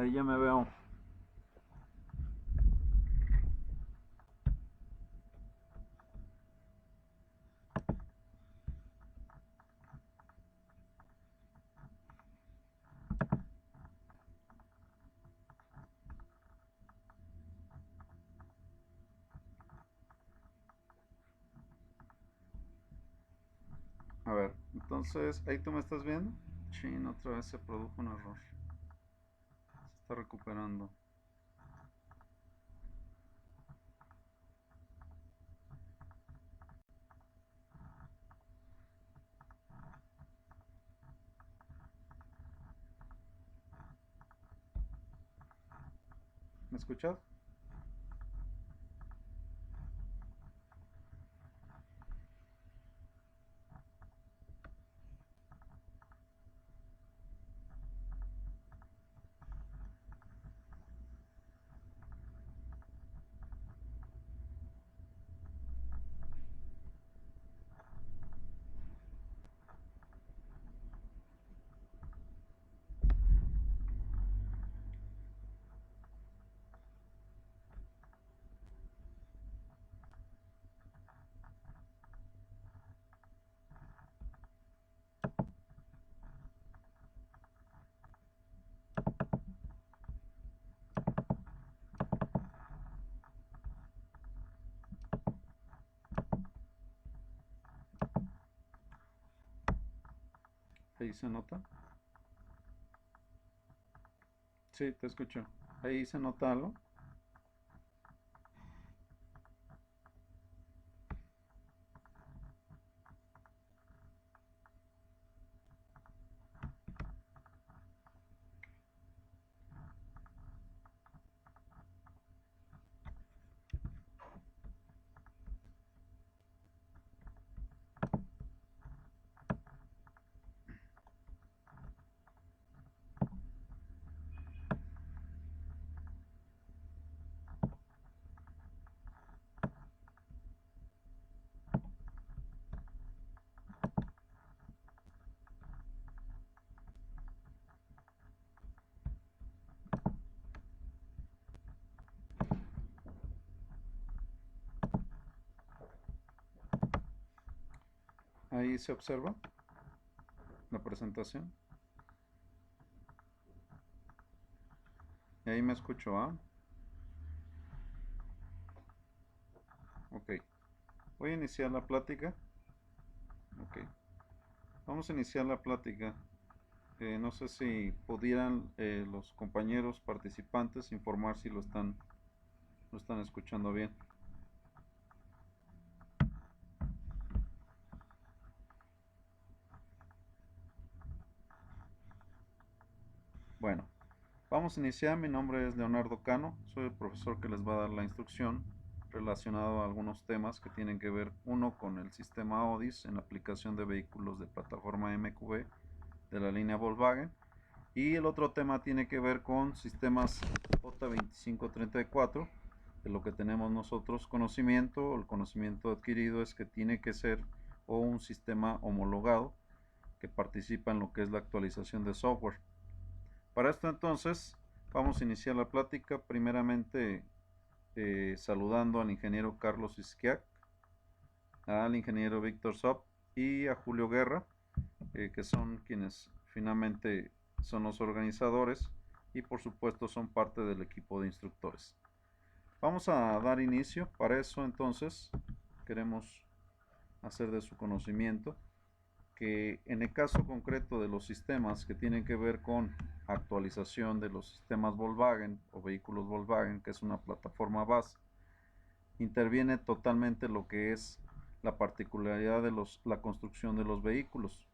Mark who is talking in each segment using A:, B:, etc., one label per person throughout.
A: Ahí ya me veo. A ver, entonces, ¿ahí tú me estás viendo? Chin, otra vez se produjo un error. Se está recuperando. ¿Me escuchas? Ahí se nota. Sí, te escucho. Ahí se nota algo. Ahí se observa la presentación. Y ahí me escucho, ¿ah? Ok. Voy a iniciar la plática. Ok. Vamos a iniciar la plática. No sé si pudieran los compañeros participantes informar si lo están escuchando bien. Bueno, vamos a iniciar. Mi nombre es Leonardo Cano. Soy el profesor que les va a dar la instrucción relacionado a algunos temas que tienen que ver, uno, con el sistema ODIS en la aplicación de vehículos de plataforma MQB de la línea Volkswagen, y el otro tema tiene que ver con sistemas J2534. De lo que tenemos nosotros conocimiento, o el conocimiento adquirido, es que tiene que ser o un sistema homologado que participa en lo que es la actualización de software. Para esto entonces vamos a iniciar la plática primeramente saludando al ingeniero Carlos Isquiac, al ingeniero Víctor Sop y a Julio Guerra, que son quienes finalmente son los organizadores y por supuesto son parte del equipo de instructores. Vamos a dar inicio. Para eso entonces queremos hacer de su conocimiento que en el caso concreto de los sistemas que tienen que ver con actualización de los sistemas Volkswagen o vehículos Volkswagen, que es una plataforma base, interviene totalmente lo que es la particularidad de la construcción de los vehículos.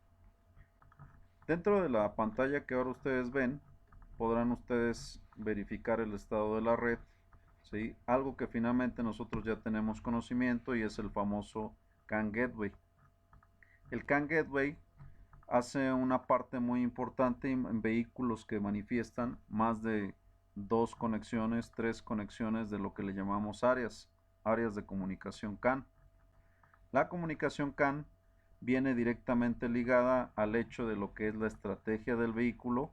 A: Dentro de la pantalla que ahora ustedes ven, podrán ustedes verificar el estado de la red, ¿sí? Algo que finalmente nosotros ya tenemos conocimiento, y es el famoso CAN Gateway. El CAN Gateway hace una parte muy importante en vehículos que manifiestan más de dos conexiones, tres conexiones de lo que le llamamos áreas de comunicación CAN. La comunicación CAN viene directamente ligada al hecho de lo que es la estrategia del vehículo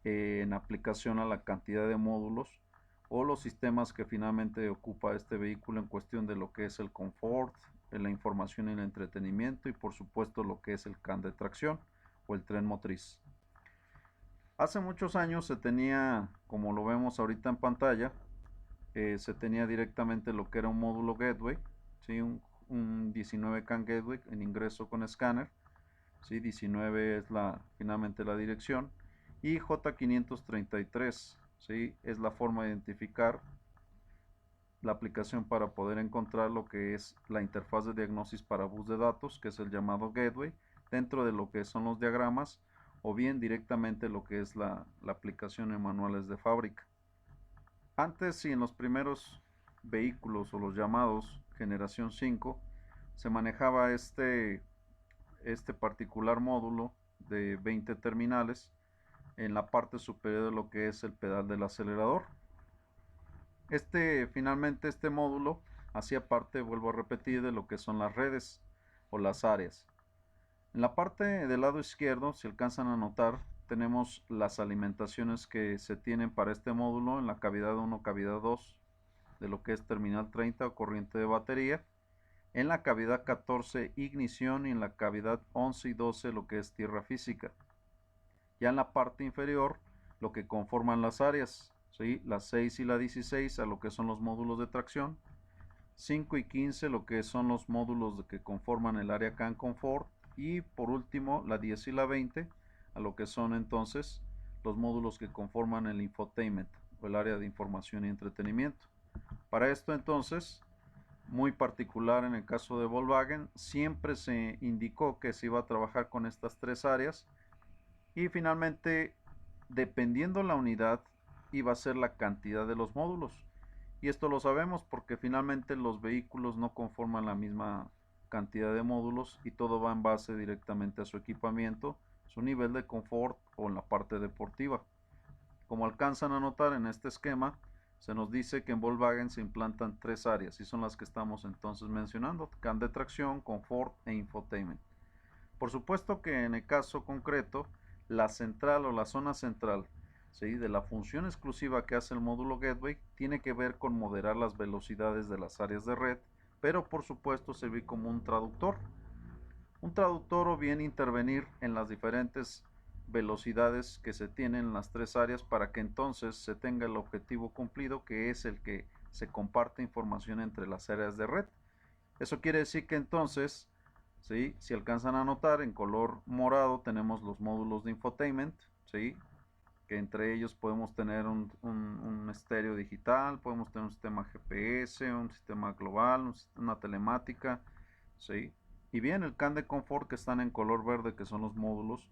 A: en aplicación a la cantidad de módulos o los sistemas que finalmente ocupa este vehículo en cuestión de lo que es el confort, la información y el entretenimiento y por supuesto lo que es el can de tracción o el tren motriz. Hace muchos años se tenía, como lo vemos ahorita en pantalla, se tenía directamente lo que era un módulo gateway, ¿sí? un 19 CAN gateway en ingreso con escáner, ¿sí? 19 es finalmente la dirección, y J533, ¿sí? es la forma de identificar la aplicación para poder encontrar lo que es la interfaz de diagnosis para bus de datos, que es el llamado gateway, dentro de lo que son los diagramas, o bien directamente lo que es la aplicación en manuales de fábrica. Antes, y en los primeros vehículos o los llamados generación 5, se manejaba este particular módulo de 20 terminales en la parte superior de lo que es el pedal del acelerador. Finalmente este módulo hacía parte, vuelvo a repetir, de lo que son las redes o las áreas. En la parte del lado izquierdo, si alcanzan a notar, tenemos las alimentaciones que se tienen para este módulo en la cavidad 1, cavidad 2 de lo que es terminal 30 o corriente de batería, en la cavidad 14 ignición y en la cavidad 11 y 12 lo que es tierra física. Ya en la parte inferior lo que conforman las áreas, ¿sí? La 6 y la 16 a lo que son los módulos de tracción, 5 y 15 lo que son los módulos que conforman el área CAN Confort, y por último la 10 y la 20 a lo que son entonces los módulos que conforman el infotainment o el área de información y entretenimiento. Para esto entonces, muy particular en el caso de Volkswagen, siempre se indicó que se iba a trabajar con estas tres áreas y finalmente, dependiendo la unidad, iba a ser la cantidad de los módulos. Y esto lo sabemos porque finalmente los vehículos no conforman la misma cantidad de módulos y todo va en base directamente a su equipamiento, su nivel de confort o en la parte deportiva. Como alcanzan a notar en este esquema, se nos dice que en Volkswagen se implantan tres áreas y son las que estamos entonces mencionando: CAN de tracción, confort e infotainment. Por supuesto que en el caso concreto, la central o la zona central, ¿sí?, de la función exclusiva que hace el módulo Gateway tiene que ver con moderar las velocidades de las áreas de red, pero por supuesto servir como un traductor. Un traductor o bien intervenir en las diferentes velocidades que se tienen en las tres áreas para que entonces se tenga el objetivo cumplido, que es el que se comparte información entre las áreas de red. Eso quiere decir que entonces, ¿sí?, si alcanzan a notar, en color morado tenemos los módulos de infotainment, ¿sí?, que entre ellos podemos tener un estéreo digital, podemos tener un sistema GPS, un sistema global, una telemática, ¿sí? Y bien, el CAN de confort, que están en color verde, que son los módulos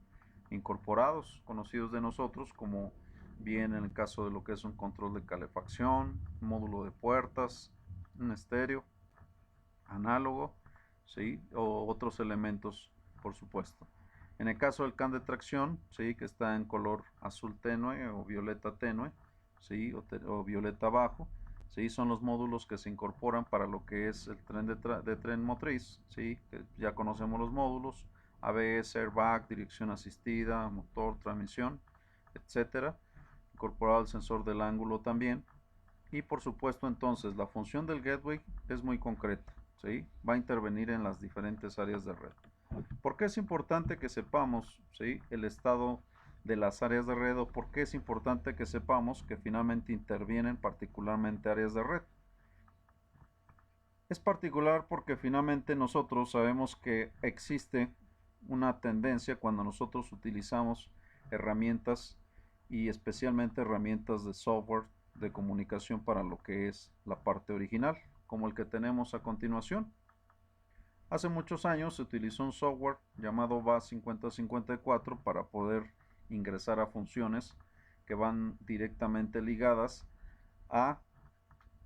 A: incorporados, conocidos de nosotros como bien en el caso de lo que es un control de calefacción, un módulo de puertas, un estéreo análogo, ¿sí?, o otros elementos, por supuesto. En el caso del CAN de tracción, ¿sí?, que está en color azul tenue o violeta tenue, ¿sí?, o violeta bajo, ¿sí?, son los módulos que se incorporan para lo que es el tren de tren motriz, ¿sí?, que ya conocemos los módulos: ABS, airbag, dirección asistida, motor, transmisión, etcétera, incorporado el sensor del ángulo también. Y por supuesto entonces la función del gateway es muy concreta, ¿sí?, va a intervenir en las diferentes áreas de red. ¿Por qué es importante que sepamos, ¿sí?, el estado de las áreas de red, o por qué es importante que sepamos que finalmente intervienen particularmente áreas de red? Es particular porque finalmente nosotros sabemos que existe una tendencia cuando nosotros utilizamos herramientas y especialmente herramientas de software de comunicación para lo que es la parte original, como el que tenemos a continuación. Hace muchos años se utilizó un software llamado VAS 5054 para poder ingresar a funciones que van directamente ligadas a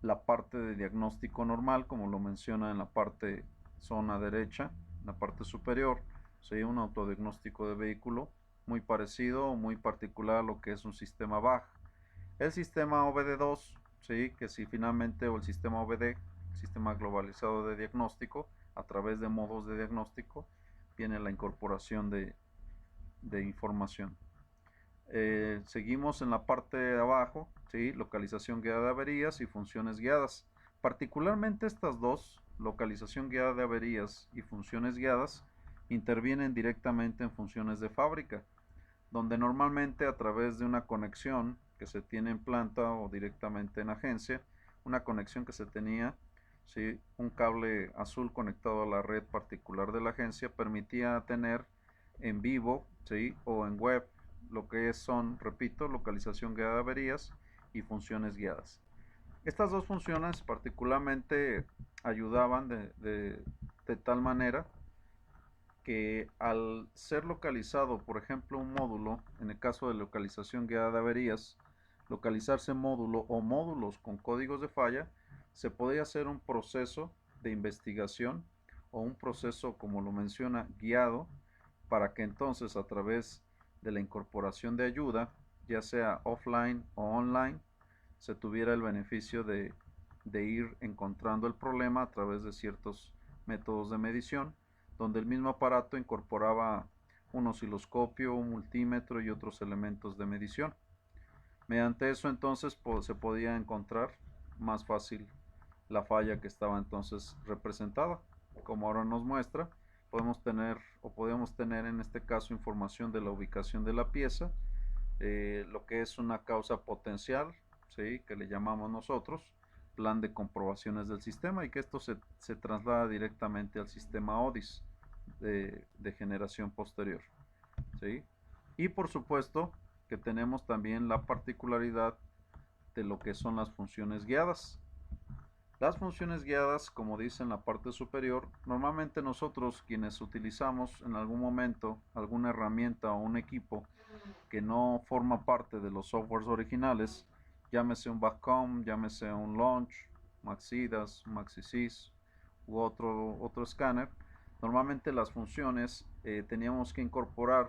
A: la parte de diagnóstico normal, como lo menciona en la parte zona derecha, la parte superior, sería un autodiagnóstico de vehículo muy parecido o muy particular a lo que es un sistema BAG. El sistema OBD2, ¿sí?, que si finalmente, o el sistema OBD, sistema globalizado de diagnóstico, a través de modos de diagnóstico, viene la incorporación de información. Seguimos en la parte de abajo, ¿sí? Localización guiada de averías y funciones guiadas. Particularmente estas dos, localización guiada de averías y funciones guiadas, intervienen directamente en funciones de fábrica, donde normalmente a través de una conexión que se tiene en planta o directamente en agencia, una conexión que se tenía, ¿sí? Un cable azul conectado a la red particular de la agencia permitía tener en vivo, ¿sí? O en web lo que son, repito, localización guiada de averías y funciones guiadas. Estas dos funciones particularmente ayudaban de tal manera que al ser localizado, por ejemplo, un módulo, en el caso de localización guiada de averías, localizarse módulo o módulos con códigos de falla, se podía hacer un proceso de investigación o un proceso, como lo menciona, guiado, para que entonces a través de la incorporación de ayuda, ya sea offline o online, se tuviera el beneficio de ir encontrando el problema a través de ciertos métodos de medición, donde el mismo aparato incorporaba un osciloscopio, un multímetro y otros elementos de medición. Mediante eso entonces se podía encontrar más fácil la falla que estaba entonces representada. Como ahora nos muestra, podemos tener en este caso información de la ubicación de la pieza, lo que es una causa potencial, ¿sí? Que le llamamos nosotros, plan de comprobaciones del sistema, y que esto se traslada directamente al sistema ODIS de generación posterior, ¿sí? Y por supuesto que tenemos también la particularidad de lo que son las funciones guiadas. Las funciones guiadas, como dice en la parte superior, normalmente nosotros quienes utilizamos en algún momento alguna herramienta o un equipo que no forma parte de los softwares originales, llámese un Backcom, llámese un Launch, Maxidas, Maxisys u otro escáner, normalmente las funciones teníamos que incorporar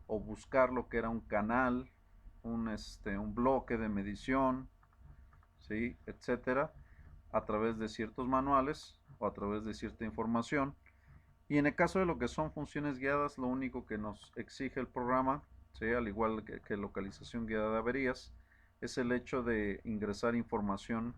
A: o buscar lo que era un canal, un bloque de medición, ¿sí? Etcétera, a través de ciertos manuales o a través de cierta información. Y en el caso de lo que son funciones guiadas, lo único que nos exige el programa, ¿sí? Al igual que localización guiada de averías, es el hecho de ingresar información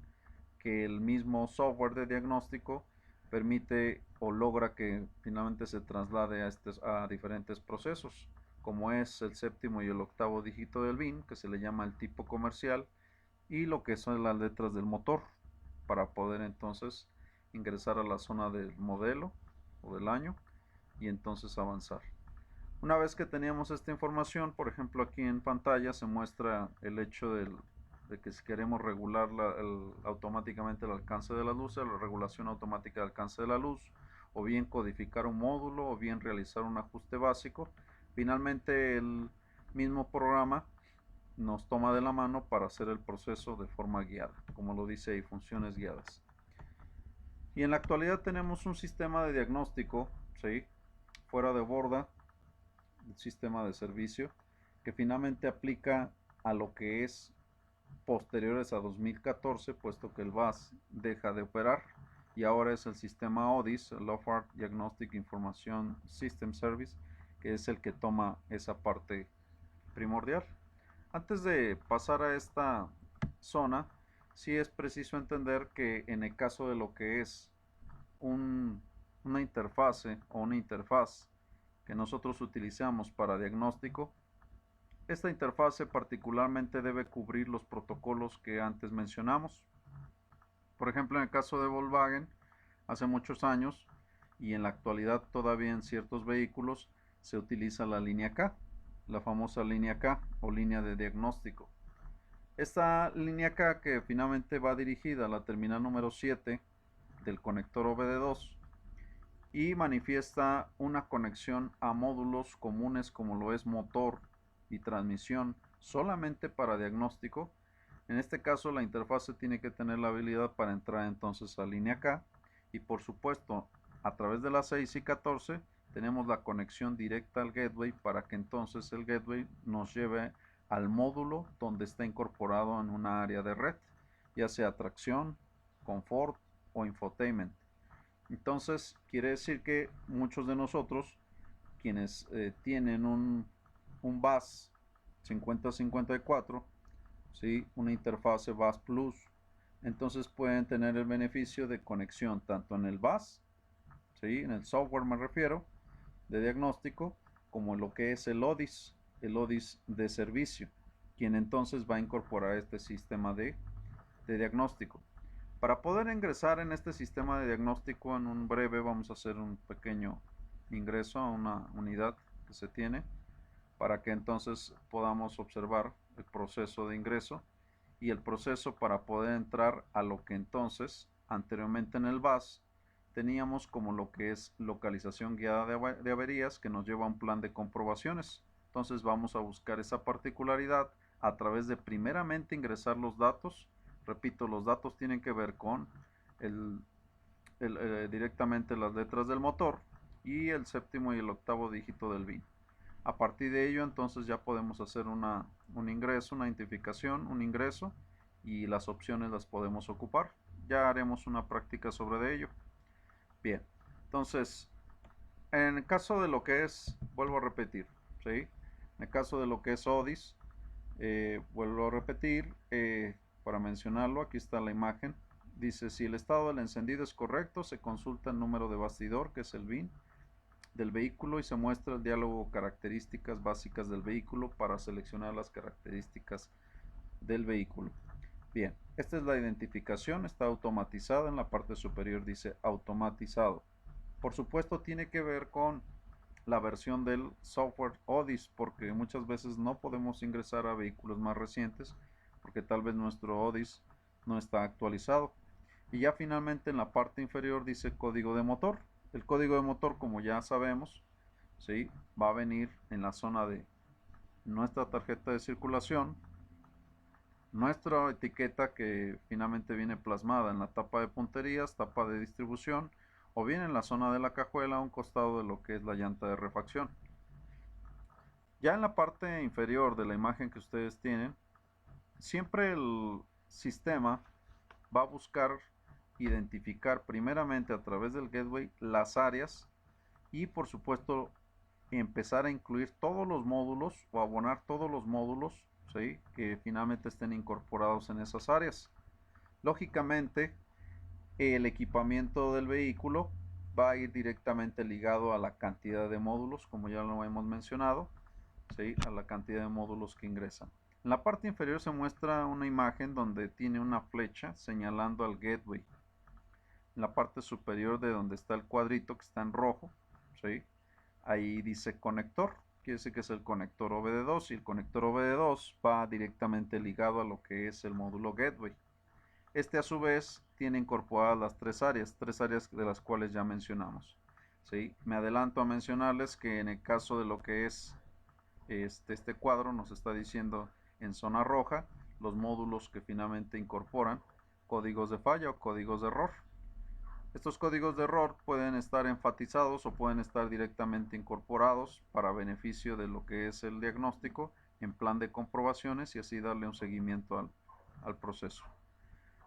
A: que el mismo software de diagnóstico permite o logra que finalmente se traslade a diferentes procesos, como es el séptimo y el octavo dígito del BIN, que se le llama el tipo comercial, y lo que son las letras del motor, para poder entonces ingresar a la zona del modelo o del año y entonces avanzar. Una vez que teníamos esta información, por ejemplo aquí en pantalla se muestra el hecho de que si queremos regular automáticamente el alcance de la luz, la regulación automática de alcance de la luz, o bien codificar un módulo, o bien realizar un ajuste básico, finalmente el mismo programa nos toma de la mano para hacer el proceso de forma guiada, como lo dice ahí, funciones guiadas. Y en la actualidad tenemos un sistema de diagnóstico, ¿sí? Fuera de borda, un sistema de servicio, que finalmente aplica a lo que es posteriores a 2014, puesto que el VAS deja de operar, y ahora es el sistema ODIS, el Offer Diagnostic Information System Service, que es el que toma esa parte primordial. Antes de pasar a esta zona, sí es preciso entender que en el caso de lo que es una interfase o una interfaz que nosotros utilizamos para diagnóstico, esta interfase particularmente debe cubrir los protocolos que antes mencionamos. Por ejemplo, en el caso de Volkswagen, hace muchos años y en la actualidad todavía en ciertos vehículos se utiliza la línea K, la famosa línea K o línea de diagnóstico. Esta línea K, que finalmente va dirigida a la terminal número 7 del conector OBD2 y manifiesta una conexión a módulos comunes como lo es motor y transmisión solamente para diagnóstico. En este caso la interfase tiene que tener la habilidad para entrar entonces a línea K, y por supuesto a través de las 6 y 14 tenemos la conexión directa al gateway para que entonces el gateway nos lleve al módulo donde está incorporado en una área de red, ya sea tracción, confort o infotainment. Entonces quiere decir que muchos de nosotros quienes tienen un bus, 5054, ¿sí? Una interfase BAS Plus. Entonces pueden tener el beneficio de conexión tanto en el BAS, ¿sí? En el software me refiero, de diagnóstico, como en lo que es el ODIS de servicio, quien entonces va a incorporar este sistema de diagnóstico. Para poder ingresar en este sistema de diagnóstico, en un breve vamos a hacer un pequeño ingreso a una unidad que se tiene para que entonces podamos observar el proceso de ingreso y el proceso para poder entrar a lo que entonces anteriormente en el BAS teníamos como lo que es localización guiada de averías, que nos lleva a un plan de comprobaciones. Entonces vamos a buscar esa particularidad a través de primeramente ingresar los datos. Repito, los datos tienen que ver con directamente las letras del motor y el séptimo y el octavo dígito del VIN. A partir de ello, entonces ya podemos hacer un ingreso, una identificación, un ingreso, y las opciones las podemos ocupar. Ya haremos una práctica sobre ello. Bien, entonces, en el caso de lo que es, vuelvo a repetir, ¿sí? En el caso de lo que es ODIS, vuelvo a repetir, para mencionarlo, aquí está la imagen. Dice, si el estado del encendido es correcto, se consulta el número de bastidor, que es el VIN, del vehículo, y se muestra el diálogo características básicas del vehículo para seleccionar las características del vehículo. Bien, esta es la identificación, está automatizada, en la parte superior dice automatizado. Por supuesto tiene que ver con la versión del software ODIS, porque muchas veces no podemos ingresar a vehículos más recientes porque tal vez nuestro ODIS no está actualizado. Y ya finalmente en la parte inferior dice código de motor. El código de motor, como ya sabemos, ¿sí?, va a venir en la zona de nuestra tarjeta de circulación, nuestra etiqueta que finalmente viene plasmada en la tapa de punterías, tapa de distribución, o bien en la zona de la cajuela a un costado de lo que es la llanta de refacción. Ya en la parte inferior de la imagen que ustedes tienen, siempre el sistema va a buscar identificar primeramente a través del gateway las áreas y por supuesto empezar a incluir todos los módulos o abonar todos los módulos, ¿sí?, que finalmente estén incorporados en esas áreas. Lógicamente, el equipamiento del vehículo va a ir directamente ligado a la cantidad de módulos, como ya lo hemos mencionado, ¿sí?, a la cantidad de módulos que ingresan. En la parte inferior se muestra una imagen donde tiene una flecha señalando al gateway. En la parte superior de donde está el cuadrito que está en rojo, ¿sí?, ahí dice conector, quiere decir que es el conector OBD2, y el conector OBD2 va directamente ligado a lo que es el módulo gateway. Este a su vez tiene incorporadas las tres áreas de las cuales ya mencionamos, ¿sí? Me adelanto a mencionarles que en el caso de lo que es este cuadro nos está diciendo en zona roja los módulos que finalmente incorporan códigos de falla o códigos de error. Estos códigos de error pueden estar enfatizados o pueden estar directamente incorporados para beneficio de lo que es el diagnóstico en plan de comprobaciones y así darle un seguimiento al proceso.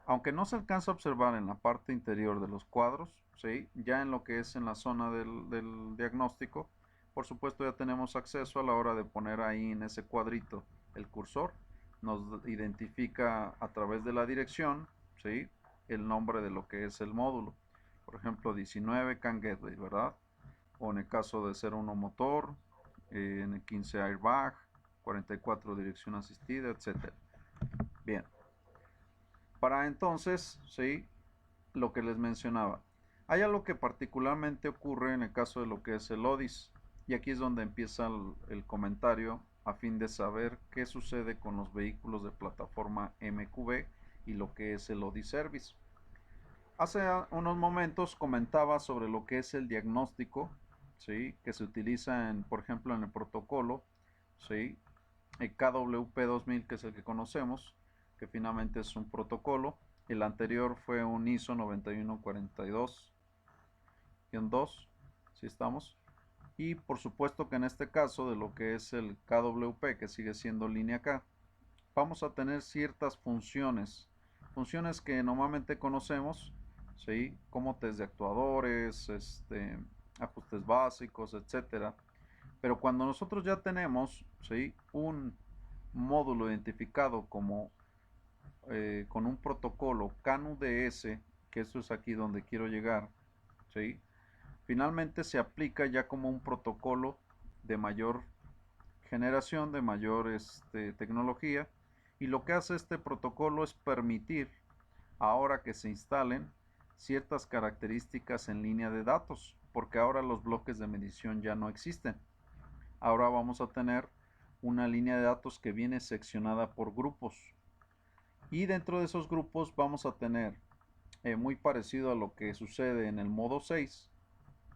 A: Aunque no se alcanza a observar en la parte interior de los cuadros, ¿sí?, ya en lo que es en la zona del diagnóstico, por supuesto ya tenemos acceso a la hora de poner ahí en ese cuadrito el cursor. Nos identifica a través de la dirección, ¿sí?, el nombre de lo que es el módulo. Por ejemplo, 19 CAN Gateway, ¿verdad? O en el caso de 01 motor, en el 15 airbag, 44 dirección asistida, etc. Bien. Para entonces, ¿sí?, lo que les mencionaba. Hay algo que particularmente ocurre en el caso de lo que es el ODIS. Y aquí es donde empieza el comentario a fin de saber qué sucede con los vehículos de plataforma MQB y lo que es el ODIS Service. Hace unos momentos comentaba sobre lo que es el diagnóstico, ¿sí?, que se utiliza, por ejemplo, en el protocolo, ¿sí?, el KWP 2000, que es el que conocemos, que finalmente es un protocolo. El anterior fue un ISO 9142-2, ¿sí estamos? Y por supuesto que en este caso de lo que es el KWP, que sigue siendo línea K, vamos a tener ciertas funciones que normalmente conocemos, ¿sí?, como test de actuadores, ajustes básicos, etcétera. Pero cuando nosotros ya tenemos, ¿sí?, un módulo identificado como con un protocolo CAN-UDS, que eso es aquí donde quiero llegar, ¿sí? Finalmente se aplica ya como un protocolo de mayor generación, de mayor tecnología, y lo que hace este protocolo es permitir ahora que se instalen ciertas características en línea de datos, porque ahora los bloques de medición ya no existen. Ahora vamos a tener una línea de datos que viene seccionada por grupos, y dentro de esos grupos vamos a tener muy parecido a lo que sucede en el modo 6.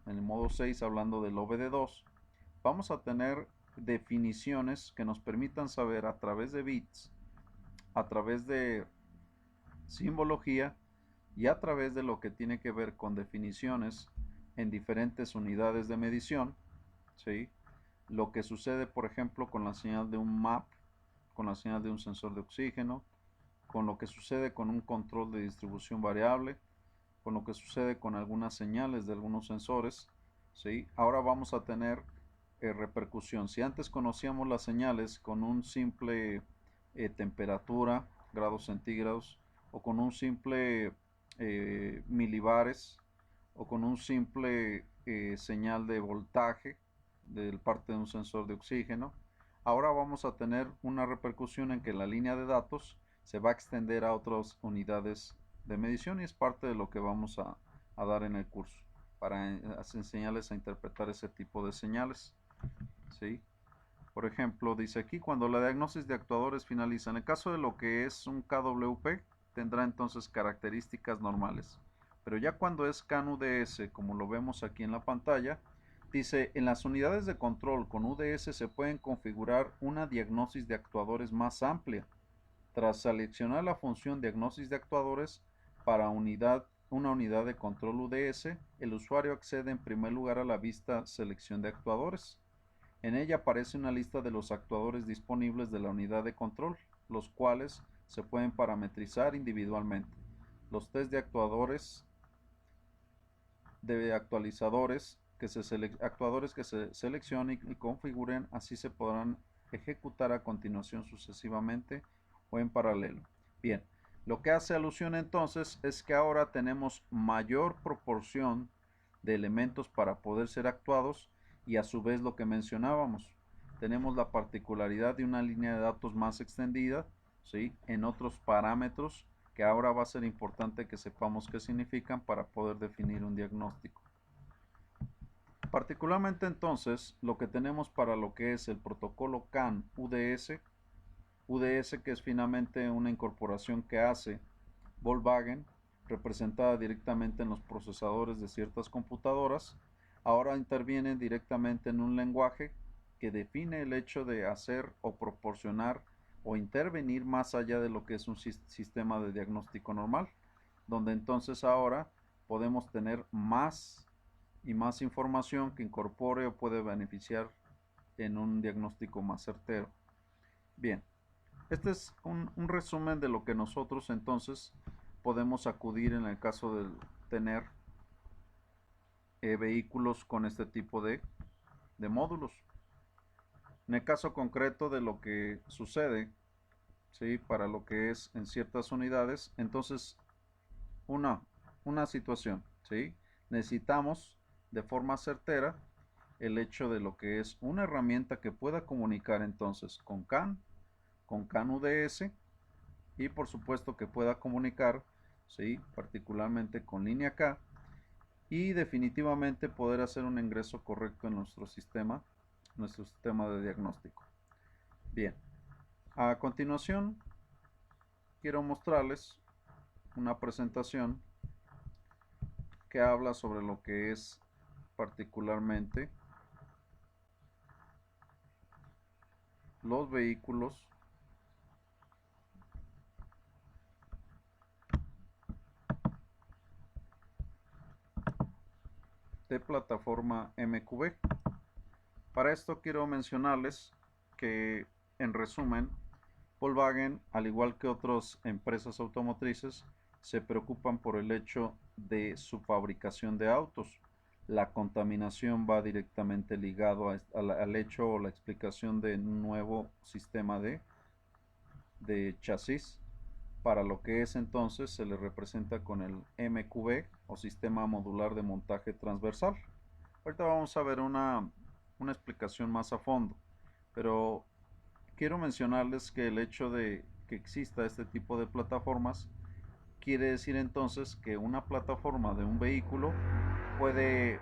A: En el modo 6, hablando del OBD2, vamos a tener definiciones que nos permitan saber a través de bits, a través de simbología y a través de lo que tiene que ver con definiciones en diferentes unidades de medición, ¿sí? Lo que sucede, por ejemplo, con la señal de un MAP, con la señal de un sensor de oxígeno, con lo que sucede con un control de distribución variable, con lo que sucede con algunas señales de algunos sensores, ¿sí? Ahora vamos a tener repercusión. Si antes conocíamos las señales con un simple temperatura, grados centígrados, o con un simple milibares, o con un simple señal de voltaje del parte de un sensor de oxígeno, ahora vamos a tener una repercusión en que la línea de datos se va a extender a otras unidades de medición, y es parte de lo que vamos a dar en el curso para enseñarles a interpretar ese tipo de señales, ¿sí? Por ejemplo, dice aquí, cuando la diagnosis de actuadores finaliza, en el caso de lo que es un KWP, tendrá entonces características normales. Pero ya cuando es CAN-UDS, como lo vemos aquí en la pantalla, dice, en las unidades de control con UDS se pueden configurar una diagnosis de actuadores más amplia. Tras seleccionar la función diagnosis de actuadores para una unidad de control UDS, el usuario accede en primer lugar a la vista selección de actuadores. En ella aparece una lista de los actuadores disponibles de la unidad de control, los cuales se pueden parametrizar individualmente. Los test de actuadores, de actualizadores, actuadores que se seleccionen y configuren, así se podrán ejecutar a continuación sucesivamente o en paralelo. Bien, lo que hace alusión entonces es que ahora tenemos mayor proporción de elementos para poder ser actuados, y a su vez lo que mencionábamos, tenemos la particularidad de una línea de datos más extendida, ¿sí?, en otros parámetros que ahora va a ser importante que sepamos qué significan para poder definir un diagnóstico. Particularmente entonces lo que tenemos para lo que es el protocolo CAN-UDS, UDS que es finalmente una incorporación que hace Volkswagen, representada directamente en los procesadores de ciertas computadoras, ahora interviene directamente en un lenguaje que define el hecho de hacer o proporcionar o intervenir más allá de lo que es un sistema de diagnóstico normal, donde entonces ahora podemos tener más y más información que incorpore o puede beneficiar en un diagnóstico más certero. Bien, este es un resumen de lo que nosotros entonces podemos acudir en el caso de tener vehículos con este tipo de módulos. En el caso concreto de lo que sucede, ¿sí?, para lo que es en ciertas unidades, entonces una situación, ¿sí?, necesitamos de forma certera el hecho de lo que es una herramienta que pueda comunicar entonces con CAN-UDS, y por supuesto que pueda comunicar, ¿sí?, particularmente con línea K, y definitivamente poder hacer un ingreso correcto en nuestro sistema de diagnóstico. Bien, a continuación quiero mostrarles una presentación que habla sobre lo que es particularmente los vehículos de plataforma MQB. Para esto quiero mencionarles que, en resumen, Volkswagen, al igual que otras empresas automotrices, se preocupan por el hecho de su fabricación de autos. La contaminación va directamente ligado al hecho o la explicación de un nuevo sistema de de chasis. Para lo que es entonces se le representa con el MQB o sistema modular de montaje transversal. Ahorita vamos a ver una explicación más a fondo, pero quiero mencionarles que el hecho de que exista este tipo de plataformas quiere decir entonces que una plataforma de un vehículo puede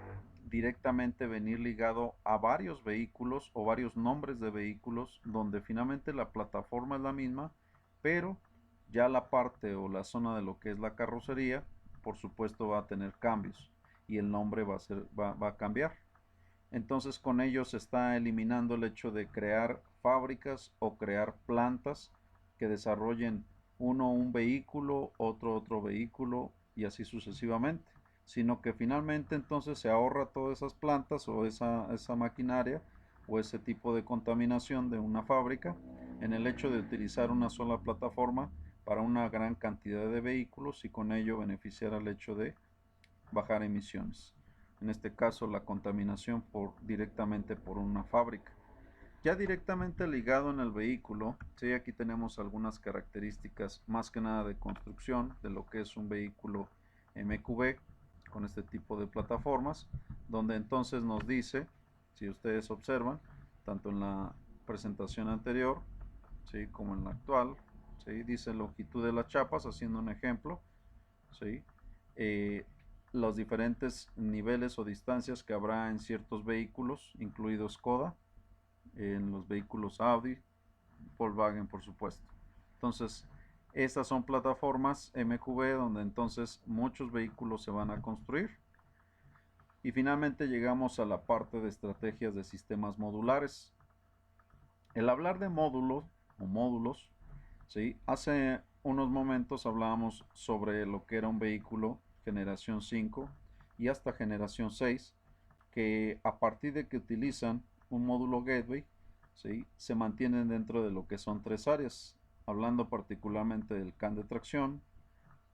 A: directamente venir ligado a varios vehículos o varios nombres de vehículos donde finalmente la plataforma es la misma, pero ya la parte o la zona de lo que es la carrocería, por supuesto va a tener cambios y el nombre va a cambiar. Entonces con ello se está eliminando el hecho de crear fábricas o crear plantas que desarrollen uno un vehículo, otro vehículo y así sucesivamente, sino que finalmente entonces se ahorra todas esas plantas o esa maquinaria o ese tipo de contaminación de una fábrica en el hecho de utilizar una sola plataforma para una gran cantidad de vehículos y con ello beneficiar al hecho de bajar emisiones. En este caso la contaminación directamente por una fábrica. Ya directamente ligado en el vehículo, sí, aquí tenemos algunas características más que nada de construcción de lo que es un vehículo MQB con este tipo de plataformas, donde entonces nos dice, si ustedes observan, tanto en la presentación anterior, ¿sí?, como en la actual, ¿sí?, dice longitud de las chapas, haciendo un ejemplo, ¿sí?, los diferentes niveles o distancias que habrá en ciertos vehículos, incluidos Skoda, en los vehículos Audi, Volkswagen por supuesto. Entonces, estas son plataformas MQB donde entonces muchos vehículos se van a construir. Y finalmente llegamos a la parte de estrategias de sistemas modulares. El hablar de módulos o módulos, ¿sí?, hace unos momentos hablábamos sobre lo que era un vehículo generación 5 y hasta generación 6, que a partir de que utilizan un módulo gateway, ¿sí?, se mantienen dentro de lo que son tres áreas, hablando particularmente del CAN de tracción,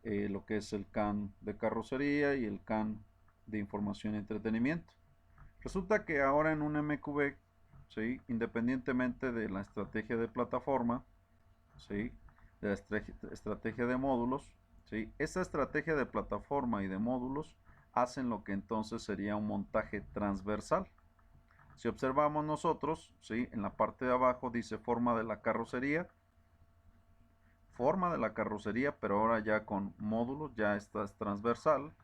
A: lo que es el CAN de carrocería y el CAN de información y entretenimiento. Resulta que ahora en un MQB, ¿sí?, independientemente de la estrategia de plataforma, ¿sí?, de la estrategia de módulos, ¿sí?, esa estrategia de plataforma y de módulos hacen lo que entonces sería un montaje transversal. Si observamos nosotros, ¿sí?, en la parte de abajo dice forma de la carrocería, pero ahora ya con módulos, ya esta es transversal,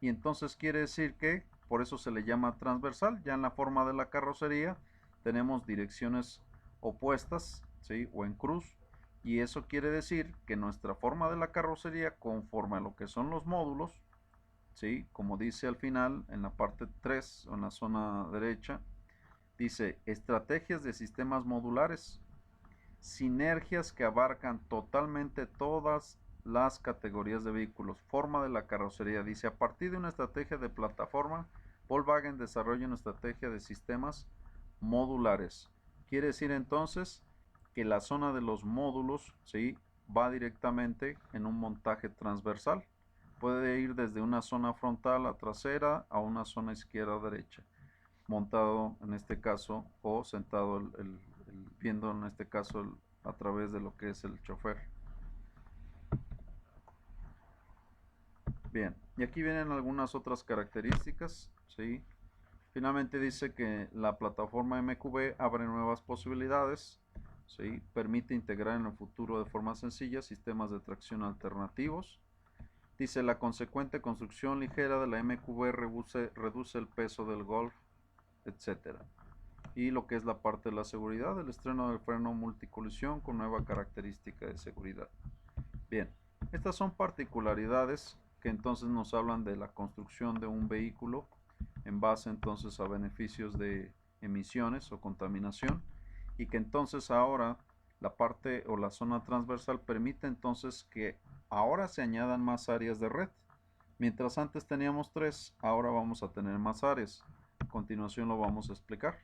A: y entonces quiere decir que por eso se le llama transversal. Ya en la forma de la carrocería tenemos direcciones opuestas, ¿sí?, o en cruz, y eso quiere decir que nuestra forma de la carrocería, conforme a lo que son los módulos, ¿sí?, como dice al final en la parte 3 o en la zona derecha, dice estrategias de sistemas modulares, sinergias que abarcan totalmente todas las categorías de vehículos. Forma de la carrocería, dice, a partir de una estrategia de plataforma, Volkswagen desarrolla una estrategia de sistemas modulares. Quiere decir entonces que la zona de los módulos, ¿sí?, va directamente en un montaje transversal. Puede ir desde una zona frontal a trasera a una zona izquierda a derecha, montado en este caso o sentado viendo en este caso a través de lo que es el chofer. Bien, y aquí vienen algunas otras características, ¿sí? Finalmente dice que la plataforma MQB abre nuevas posibilidades, ¿sí?, permite integrar en el futuro de forma sencilla sistemas de tracción alternativos. Dice la consecuente construcción ligera de la MQB reduce el peso del Golf, etcétera. Y lo que es la parte de la seguridad, el estreno del freno multicolisión con nueva característica de seguridad. Bien, estas son particularidades que entonces nos hablan de la construcción de un vehículo en base entonces a beneficios de emisiones o contaminación, y que entonces ahora la parte o la zona transversal permite entonces que ahora se añadan más áreas de red. Mientras antes teníamos 3, ahora vamos a tener más áreas. A continuación lo vamos a explicar.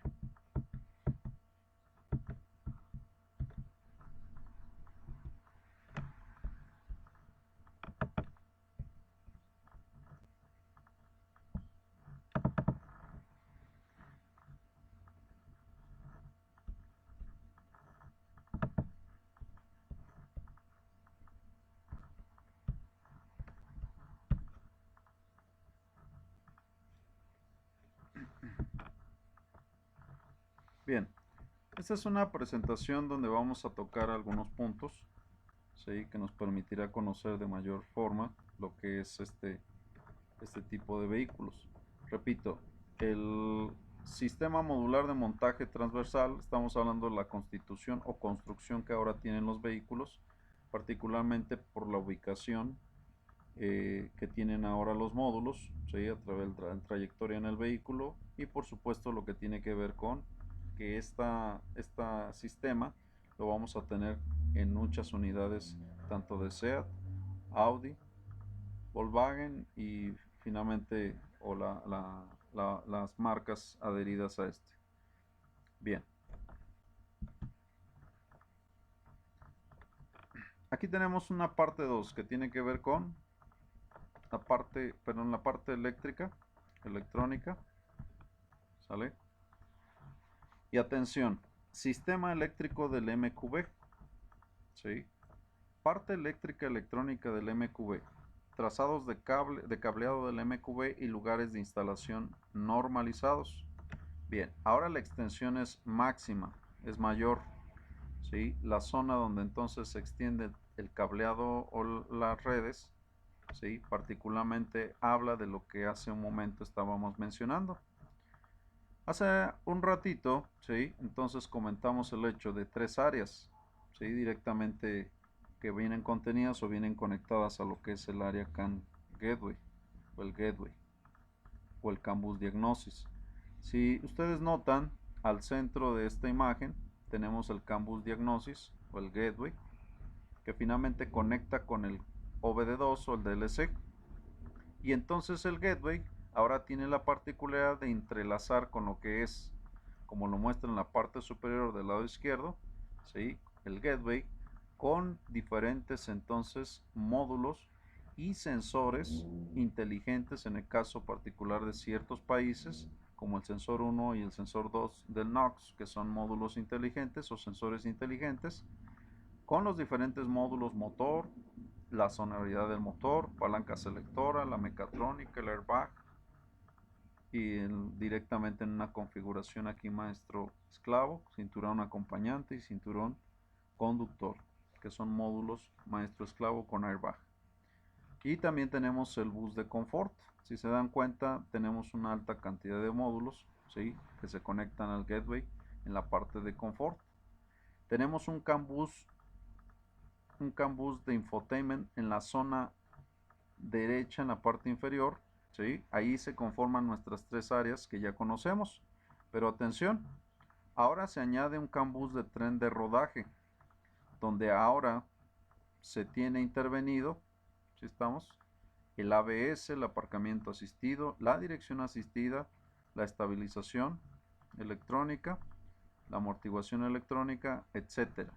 A: Esta es una presentación donde vamos a tocar algunos puntos, ¿sí?, que nos permitirá conocer de mayor forma lo que es este tipo de vehículos. Repito, el sistema modular de montaje transversal, estamos hablando de la constitución o construcción que ahora tienen los vehículos, particularmente por la ubicación que tienen ahora los módulos, ¿sí?, a través de la trayectoria en el vehículo, y por supuesto lo que tiene que ver con que este sistema lo vamos a tener en muchas unidades, tanto de SEAT, Audi, Volkswagen y finalmente o las marcas adheridas a este. Bien, aquí tenemos una parte 2 que tiene que ver con la parte, perdón, la parte electrónica, ¿sale? Y atención, sistema eléctrico del MQB, ¿sí? Parte eléctrica electrónica del MQB, trazados de cableado del MQB y lugares de instalación normalizados. Bien, ahora la extensión es máxima, es mayor, ¿sí? La zona donde entonces se extiende el cableado o las redes, ¿sí?, particularmente habla de lo que hace un momento estábamos mencionando. Hace un ratito, ¿sí?, entonces comentamos el hecho de 3 áreas, ¿sí?, directamente que vienen contenidas o vienen conectadas a lo que es el área CAN Gateway o el Gateway o el CAN Bus Diagnosis. Si ustedes notan, al centro de esta imagen tenemos el CAN Bus Diagnosis o el Gateway, que finalmente conecta con el OBD2 o el DLC. Y entonces el Gateway ahora tiene la particularidad de entrelazar con lo que es, como lo muestra en la parte superior del lado izquierdo, ¿sí?, el Gateway con diferentes entonces módulos y sensores inteligentes en el caso particular de ciertos países, como el sensor 1 y el sensor 2 del NOx, que son módulos inteligentes o sensores inteligentes, con los diferentes módulos motor, la sonoridad del motor, palanca selectora, la mecatrónica, el airbag, y directamente en una configuración aquí maestro esclavo, cinturón acompañante y cinturón conductor, que son módulos maestro esclavo con airbag. Y también tenemos el bus de confort. Si se dan cuenta, tenemos una alta cantidad de módulos, ¿sí?, que se conectan al gateway en la parte de confort. Tenemos un CAN bus de infotainment en la zona derecha, en la parte inferior, ¿sí? Ahí se conforman nuestras 3 áreas que ya conocemos. Pero atención, ahora se añade un CAN bus de tren de rodaje, donde ahora se tiene intervenido, ¿sí estamos?, el ABS, el aparcamiento asistido, la dirección asistida, la estabilización electrónica, la amortiguación electrónica, etcétera.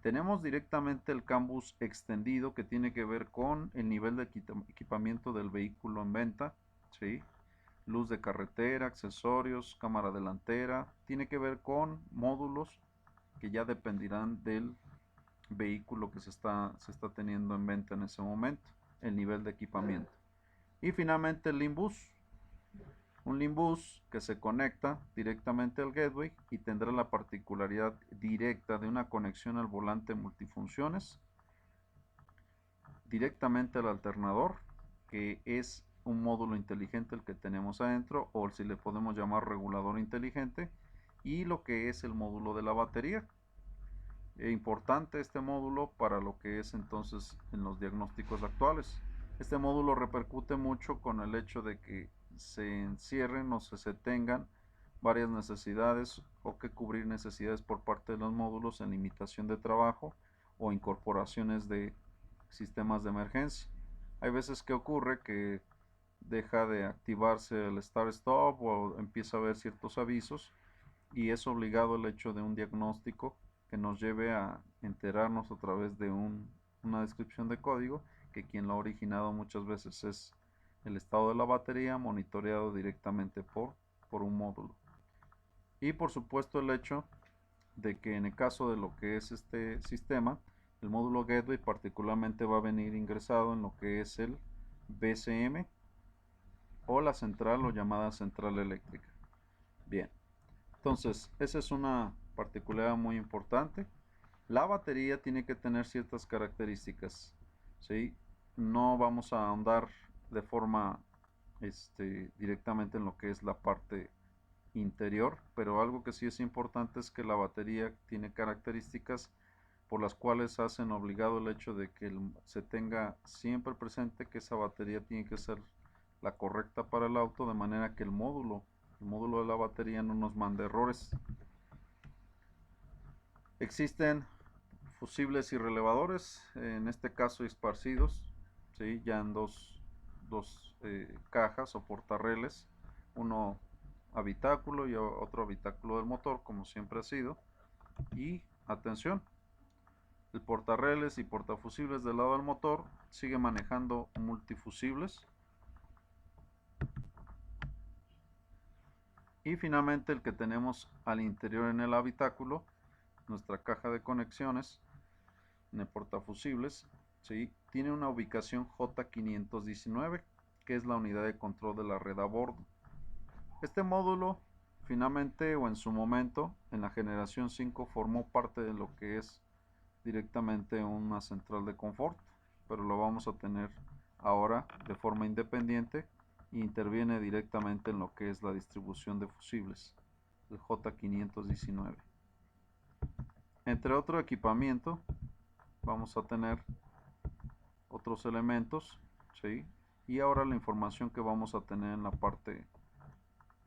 A: Tenemos directamente el CAN bus extendido, que tiene que ver con el nivel de equipamiento del vehículo en venta, ¿sí?, luz de carretera, accesorios, cámara delantera, tiene que ver con módulos que ya dependerán del vehículo que se está teniendo en venta en ese momento, el nivel de equipamiento. Y finalmente el Limbus, un Limbus que se conecta directamente al gateway y tendrá la particularidad directa de una conexión al volante multifunciones, directamente al alternador, que es un módulo inteligente el que tenemos adentro, o si le podemos llamar regulador inteligente, y lo que es el módulo de la batería. Importante este módulo para lo que es entonces en los diagnósticos actuales. Este módulo repercute mucho con el hecho de que se encierren o se tengan varias necesidades o que cubrir necesidades por parte de los módulos en limitación de trabajo o incorporaciones de sistemas de emergencia. Hay veces que ocurre que deja de activarse el start-stop o empieza a haber ciertos avisos, y es obligado el hecho de un diagnóstico que nos lleve a enterarnos a través de una descripción de código, que quien lo ha originado muchas veces es el estado de la batería, monitoreado directamente por un módulo. Y por supuesto el hecho de que en el caso de lo que es este sistema, el módulo Gateway particularmente va a venir ingresado en lo que es el BCM o la central o llamada central eléctrica. Bien, entonces esa es una Particularidad muy importante. La batería tiene que tener ciertas características, ¿sí? No vamos a ahondar de forma directamente en lo que es la parte interior, pero algo que sí es importante es que la batería tiene características por las cuales hacen obligado el hecho de que se tenga siempre presente que esa batería tiene que ser la correcta para el auto, de manera que el módulo de la batería no nos mande errores. Existen fusibles y relevadores, en este caso esparcidos, ¿sí? Ya en dos cajas o portarreles, uno habitáculo y otro habitáculo del motor, como siempre ha sido. Y atención, el portarreles y portafusibles del lado del motor sigue manejando multifusibles. Y finalmente el que tenemos al interior en el habitáculo, nuestra caja de conexiones en el portafusibles, ¿sí? Tiene una ubicación J519, que es la unidad de control de la red a bordo. Este módulo finalmente, o en su momento, en la generación 5 formó parte de lo que es directamente una central de confort, pero lo vamos a tener ahora de forma independiente e interviene directamente en lo que es la distribución de fusibles, el J519. Entre otro equipamiento vamos a tener otros elementos, ¿sí? Y ahora la información que vamos a tener en la parte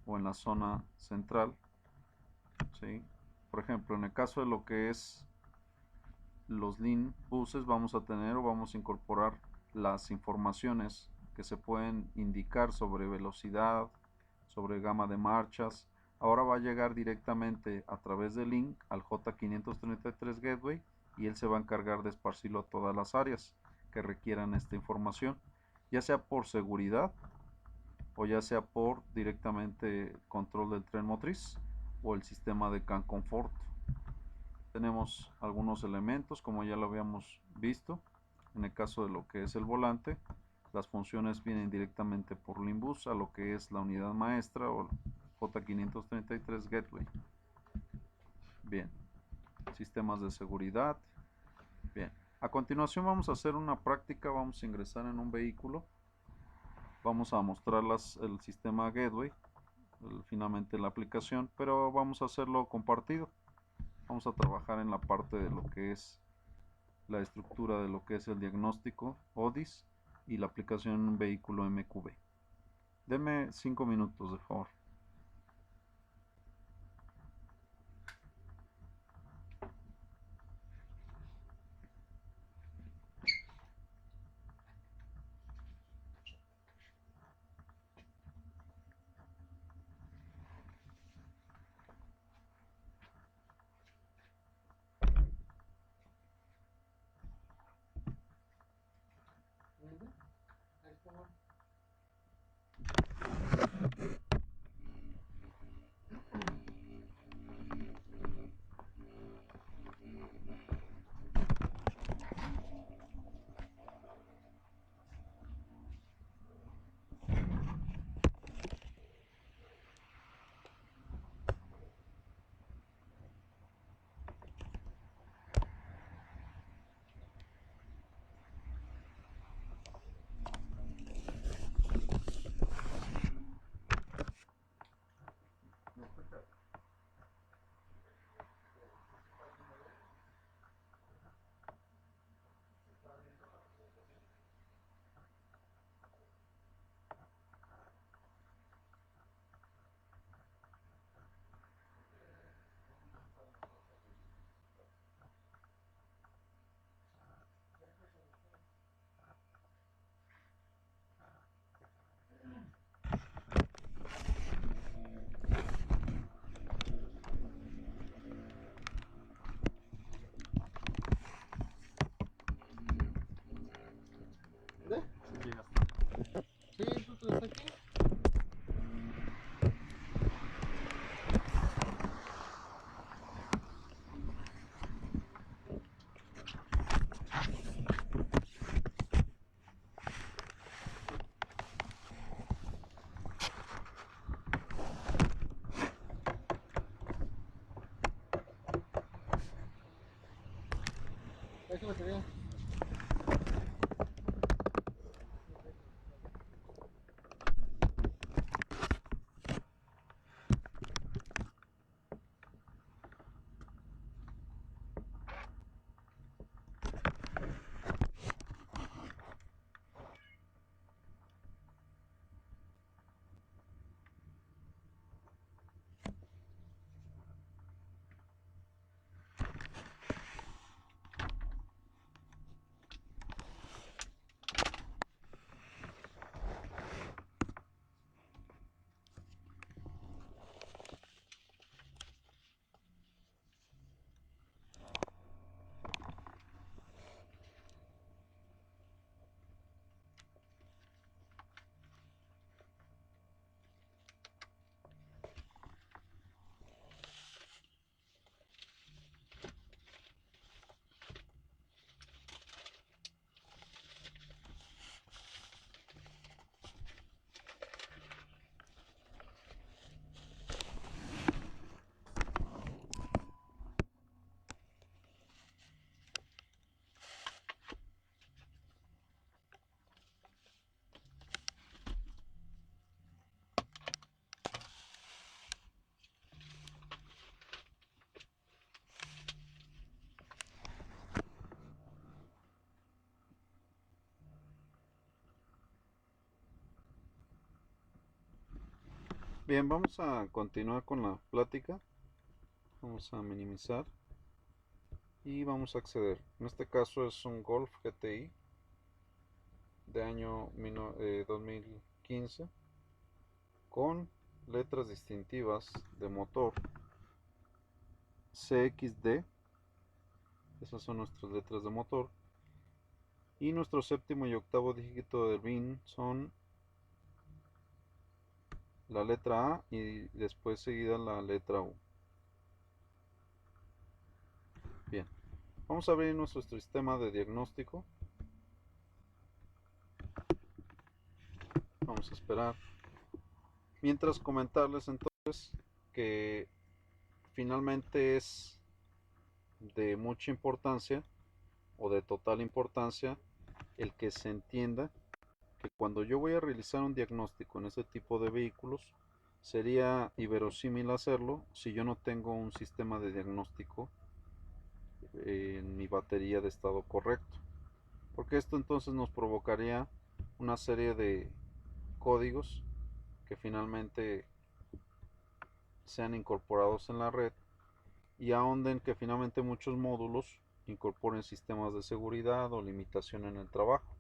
A: o en la zona central, ¿sí? Por ejemplo, en el caso de lo que es los lean buses, vamos a tener o vamos a incorporar las informaciones que se pueden indicar sobre velocidad, sobre gama de marchas. Ahora va a llegar directamente a través del link al J533 Gateway y él se va a encargar de esparcirlo a todas las áreas que requieran esta información, ya sea por seguridad o ya sea por directamente control del tren motriz o el sistema de CAN Confort. Tenemos algunos elementos como ya lo habíamos visto. En el caso de lo que es el volante, las funciones vienen directamente por Limbus a lo que es la unidad maestra o J533 Gateway. Bien, sistemas de seguridad. Bien, a continuación vamos a hacer una práctica, vamos a ingresar en un vehículo, vamos a mostrar el sistema Gateway, finalmente la aplicación, pero vamos a hacerlo compartido. Vamos a trabajar en la parte de lo que es la estructura de lo que es el diagnóstico ODIS y la aplicación en un vehículo MQB. Deme 5 minutos, de favor.
B: Esta batería.
A: Bien, vamos a continuar con la plática. Vamos a minimizar y vamos a acceder. En este caso es un Golf GTI de año 2015 con letras distintivas de motor CXD. Esas son nuestras letras de motor. Y nuestro séptimo y octavo dígito del VIN son la letra A y después seguida la letra U. Bien, vamos a abrir nuestro sistema de diagnóstico. Vamos a esperar. Mientras comentarles entonces que finalmente es de mucha importancia o de total importancia el que se entienda que cuando yo voy a realizar un diagnóstico en este tipo de vehículos sería inverosímil hacerlo si yo no tengo un sistema de diagnóstico en mi batería de estado correcto, porque esto entonces nos provocaría una serie de códigos que finalmente sean incorporados en la red y ahonden que finalmente muchos módulos incorporen sistemas de seguridad o limitación en el trabajo.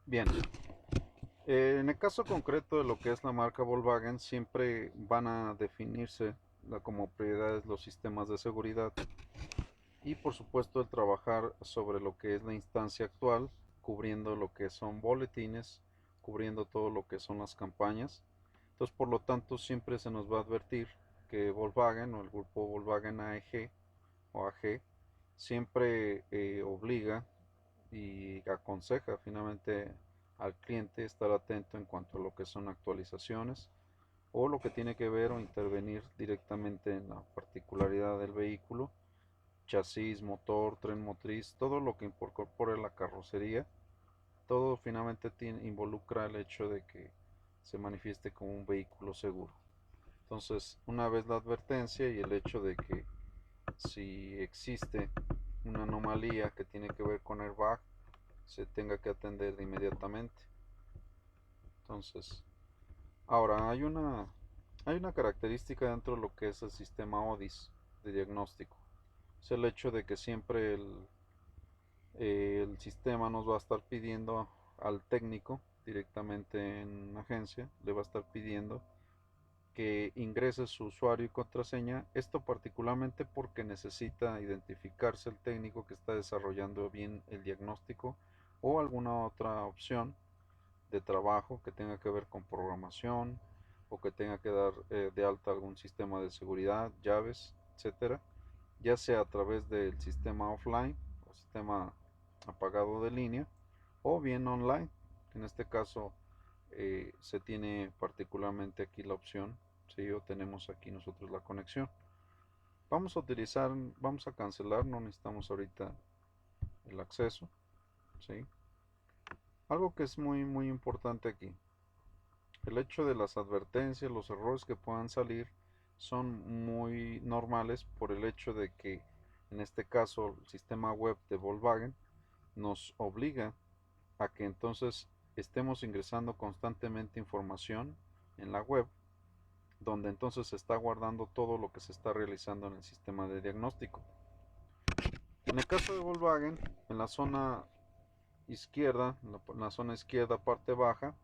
A: Bien, en el caso concreto de lo que es la marca Volkswagen, siempre van a definirse como prioridades los sistemas de seguridad y por supuesto el trabajar sobre lo que es la instancia actual, cubriendo lo que son boletines, cubriendo todo lo que son las campañas. Entonces, por lo tanto, siempre se nos va a advertir que Volkswagen o el grupo Volkswagen AEG o AG siempre obliga y aconseja finalmente al cliente estar atento en cuanto a lo que son actualizaciones o lo que tiene que ver o intervenir directamente en la particularidad del vehículo, chasis, motor, tren motriz, todo lo que incorpore la carrocería, todo finalmente involucra el hecho de que se manifieste como un vehículo seguro. Entonces, una vez la advertencia y el hecho de que si existe una anomalía que tiene que ver con airbag, se tenga que atender de inmediatamente. Entonces, ahora hay una característica dentro de lo que es el sistema ODIS de diagnóstico. es el hecho de que siempre el sistema nos va a estar pidiendo al técnico directamente en agencia, le va a estar pidiendo que ingrese su usuario y contraseña, esto particularmente porque necesita identificarse el técnico que está desarrollando bien el diagnóstico o alguna otra opción de trabajo que tenga que ver con programación o que tenga que dar de alta algún sistema de seguridad, llaves, etcétera, ya sea a través del sistema offline o sistema apagado de línea o bien online. En este caso se tiene particularmente aquí la opción, ¿sí? O tenemos aquí nosotros la conexión. Vamos a cancelar, no necesitamos ahorita el acceso, ¿sí? Algo que es muy importante aquí, el hecho de las advertencias, los errores que puedan salir son muy normales por el hecho de que en este caso el sistema web de Volkswagen nos obliga a que entonces estemos ingresando constantemente información en la web, donde entonces se está guardando todo lo que se está realizando en el sistema de diagnóstico. En el caso de Volkswagen, en la zona izquierda, zona izquierda parte baja,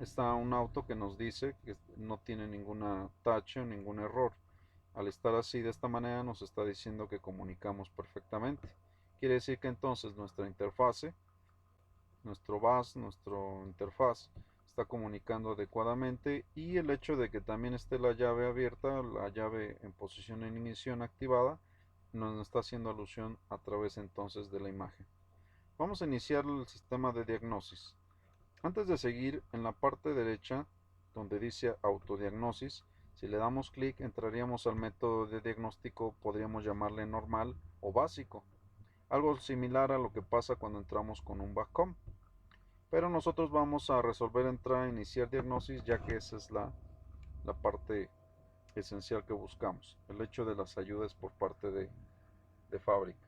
A: está un auto que nos dice que no tiene ninguna tache o ningún error. Al estar así de esta manera nos está diciendo que comunicamos perfectamente. Quiere decir que entonces nuestra interfase, nuestro bus, nuestro interfaz está comunicando adecuadamente, y el hecho de que también esté la llave abierta, la llave en posición en ignición activada, nos está haciendo alusión a través entonces de la imagen. Vamos a iniciar el sistema de diagnosis. Antes de seguir, en la parte derecha donde dice autodiagnosis, si le damos clic entraríamos al método de diagnóstico, podríamos llamarle normal o básico, algo similar a lo que pasa cuando entramos con un backcom. Pero nosotros vamos a resolver entrar a iniciar diagnosis, ya que esa es la parte esencial que buscamos, el hecho de las ayudas por parte de fábrica.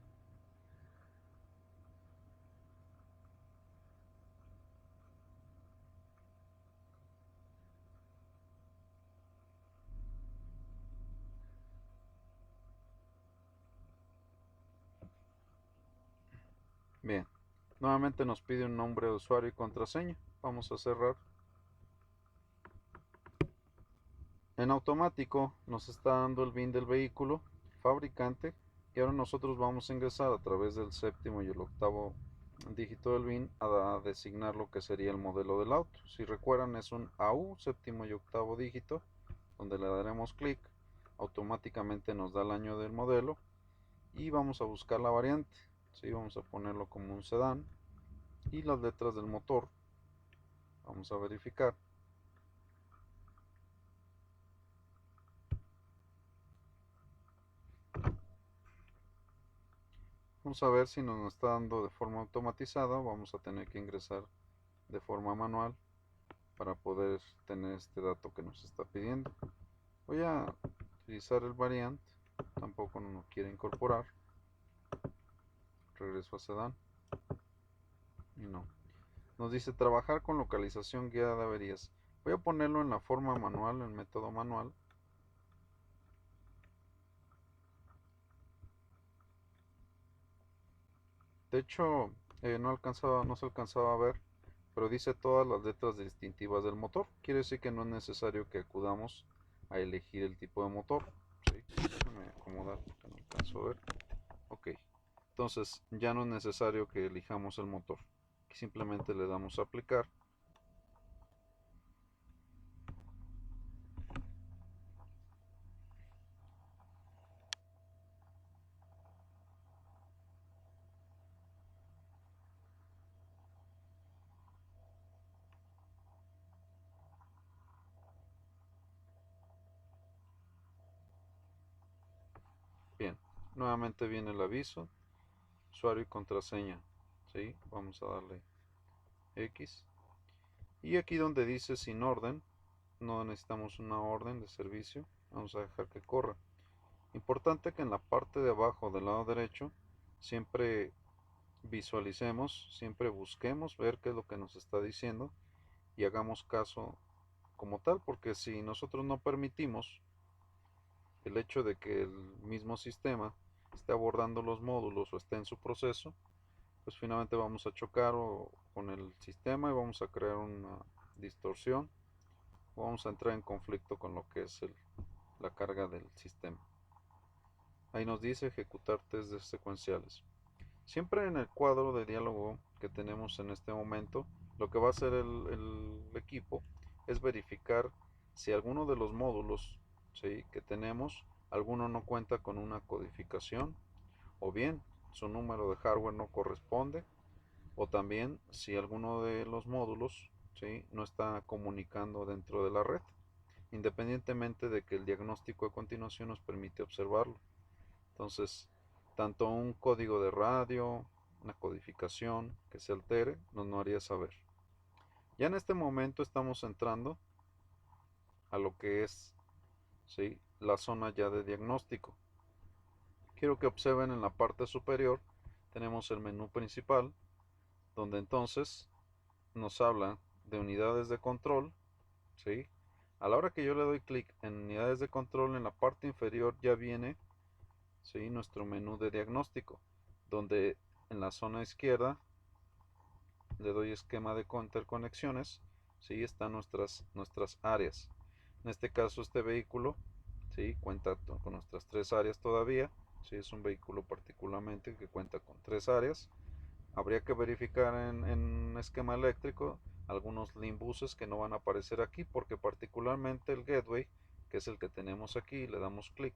A: Bien, nuevamente nos pide un nombre de usuario y contraseña. Vamos a cerrar. En automático nos está dando el VIN del vehículo, fabricante, y ahora nosotros vamos a ingresar a través del séptimo y el octavo dígito del VIN a designar lo que sería el modelo del auto. Si recuerdan, es un AU, séptimo y octavo dígito, donde le daremos clic, automáticamente nos da el año del modelo y vamos a buscar la variante. ¿Sí? Vamos a ponerlo como un sedán y las letras del motor. Vamos a verificar. Vamos a ver si nos está dando de forma automatizada. Vamos a tener que ingresar de forma manual para poder tener este dato que nos está pidiendo. Voy a utilizar el variant, tampoco no nos quiere incorporar. Regreso a sedán y no. Nos dice trabajar con localización guiada de averías. Voy a ponerlo en la forma manual, en método manual. De hecho, no se alcanzaba a ver, pero dice todas las letras distintivas del motor. Quiere decir que no es necesario que acudamos a elegir el tipo de motor. ¿Sí? Déjame acomodar porque no alcanzo a ver. Ok, entonces ya no es necesario que elijamos el motor. Simplemente le damos a aplicar. Bien, nuevamente viene el aviso, usuario y contraseña. ¿Sí? Vamos a darle X. Y aquí donde dice sin orden, no necesitamos una orden de servicio. Vamos a dejar que corra. Importante que en la parte de abajo del lado derecho siempre visualicemos, siempre busquemos ver qué es lo que nos está diciendo y hagamos caso como tal, porque si nosotros no permitimos el hecho de que el mismo sistema esté abordando los módulos o esté en su proceso, pues finalmente vamos a chocar con el sistema y vamos a crear una distorsión, o vamos a entrar en conflicto con lo que es la carga del sistema. Ahí nos dice ejecutar test secuenciales. Siempre en el cuadro de diálogo que tenemos en este momento, lo que va a hacer el equipo es verificar si alguno de los módulos, ¿sí?, que tenemos, alguno no cuenta con una codificación, o bien su número de hardware no corresponde, o también si alguno de los módulos, ¿sí?, no está comunicando dentro de la red, independientemente de que el diagnóstico a continuación nos permite observarlo. Entonces, tanto un código de radio, una codificación que se altere, nos haría saber. Ya en este momento estamos entrando a lo que es, ¿sí?, la zona ya de diagnóstico. Quiero que observen en la parte superior tenemos el menú principal, donde entonces nos habla de unidades de control, ¿sí? A la hora que yo le doy clic en unidades de control, en la parte inferior ya viene, ¿sí?, nuestro menú de diagnóstico, donde en la zona izquierda le doy esquema de interconexiones, ¿sí?, están nuestras áreas. En este caso este vehículo, ¿sí?, cuenta con nuestras 3 áreas todavía, ¿sí?, es un vehículo particularmente que cuenta con 3 áreas. Habría que verificar en esquema eléctrico algunos limbuses que no van a aparecer aquí, porque particularmente el gateway, que es el que tenemos aquí, le damos clic,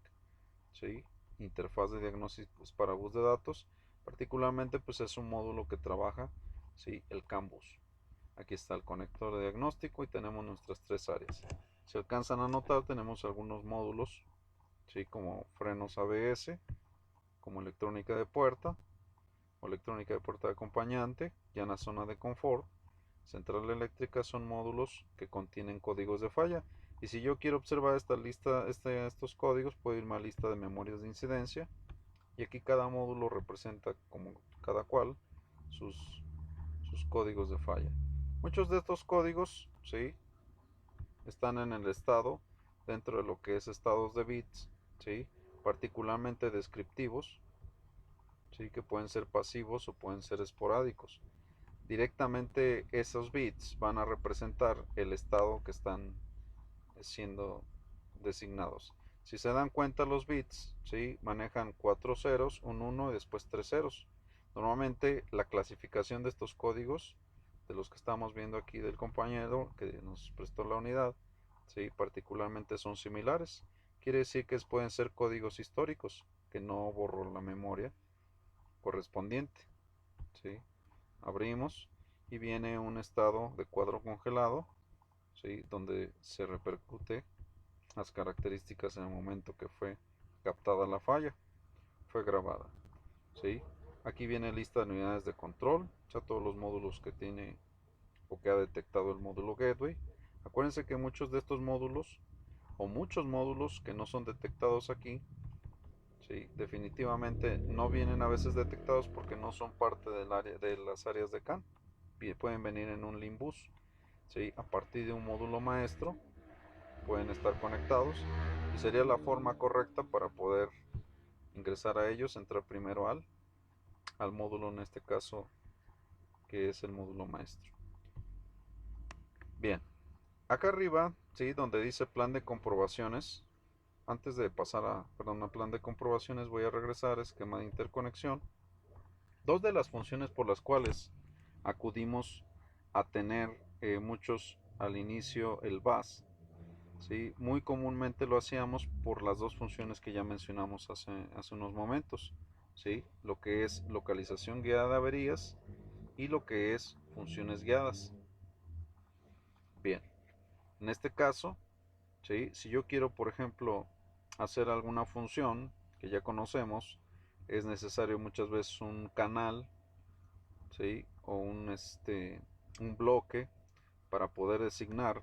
A: ¿sí?, interfaz de diagnóstico para bus de datos, particularmente pues es un módulo que trabaja, ¿sí?, el CAN bus. Aquí está el conector de diagnóstico y tenemos nuestras 3 áreas. Si alcanzan a notar, tenemos algunos módulos, ¿sí?, como frenos ABS, como electrónica de puerta o electrónica de puerta de acompañante. Ya en la zona de confort, central eléctrica, son módulos que contienen códigos de falla. Y si yo quiero observar esta lista, estos códigos, puedo irme a lista de memorias de incidencia. Y aquí cada módulo representa, como cada cual, sus códigos de falla. Muchos de estos códigos, ¿sí?, están en el estado, dentro de lo que es estados de bits, ¿sí?, particularmente descriptivos, ¿sí?, que pueden ser pasivos o pueden ser esporádicos. Directamente esos bits van a representar el estado que están siendo designados. Si se dan cuenta, los bits, ¿sí?, manejan 4 ceros, un 1 y después 3 ceros. Normalmente la clasificación de estos códigos, de los que estamos viendo aquí del compañero que nos prestó la unidad, ¿sí?, particularmente son similares. Quiere decir que pueden ser códigos históricos, que no borró la memoria correspondiente, ¿sí? Abrimos y viene un estado de cuadro congelado, ¿sí?, donde se repercute las características en el momento que fue captada la falla, fue grabada, ¿sí? Aquí viene lista de unidades de control, ya todos los módulos que tiene o que ha detectado el módulo gateway. Acuérdense que muchos de estos módulos, o muchos módulos que no son detectados aquí, ¿sí?, definitivamente no vienen a veces detectados porque no son parte del área, de las áreas de CAN. Pueden venir en un Limbus, ¿sí?, a partir de un módulo maestro pueden estar conectados, y sería la forma correcta para poder ingresar a ellos, entrar primero al módulo, en este caso que es el módulo maestro. Bien, acá arriba, ¿sí?, donde dice plan de comprobaciones, antes de pasar a plan de comprobaciones, voy a regresar a esquema de interconexión. Dos de las funciones por las cuales acudimos a tener muchos al inicio el bus, ¿sí?, muy comúnmente lo hacíamos por las dos funciones que ya mencionamos hace unos momentos, ¿sí?, lo que es localización guiada de averías y lo que es funciones guiadas. Bien, en este caso, ¿sí?, si yo quiero, por ejemplo, hacer alguna función que ya conocemos, es necesario muchas veces un canal, ¿sí?, o un bloque para poder designar,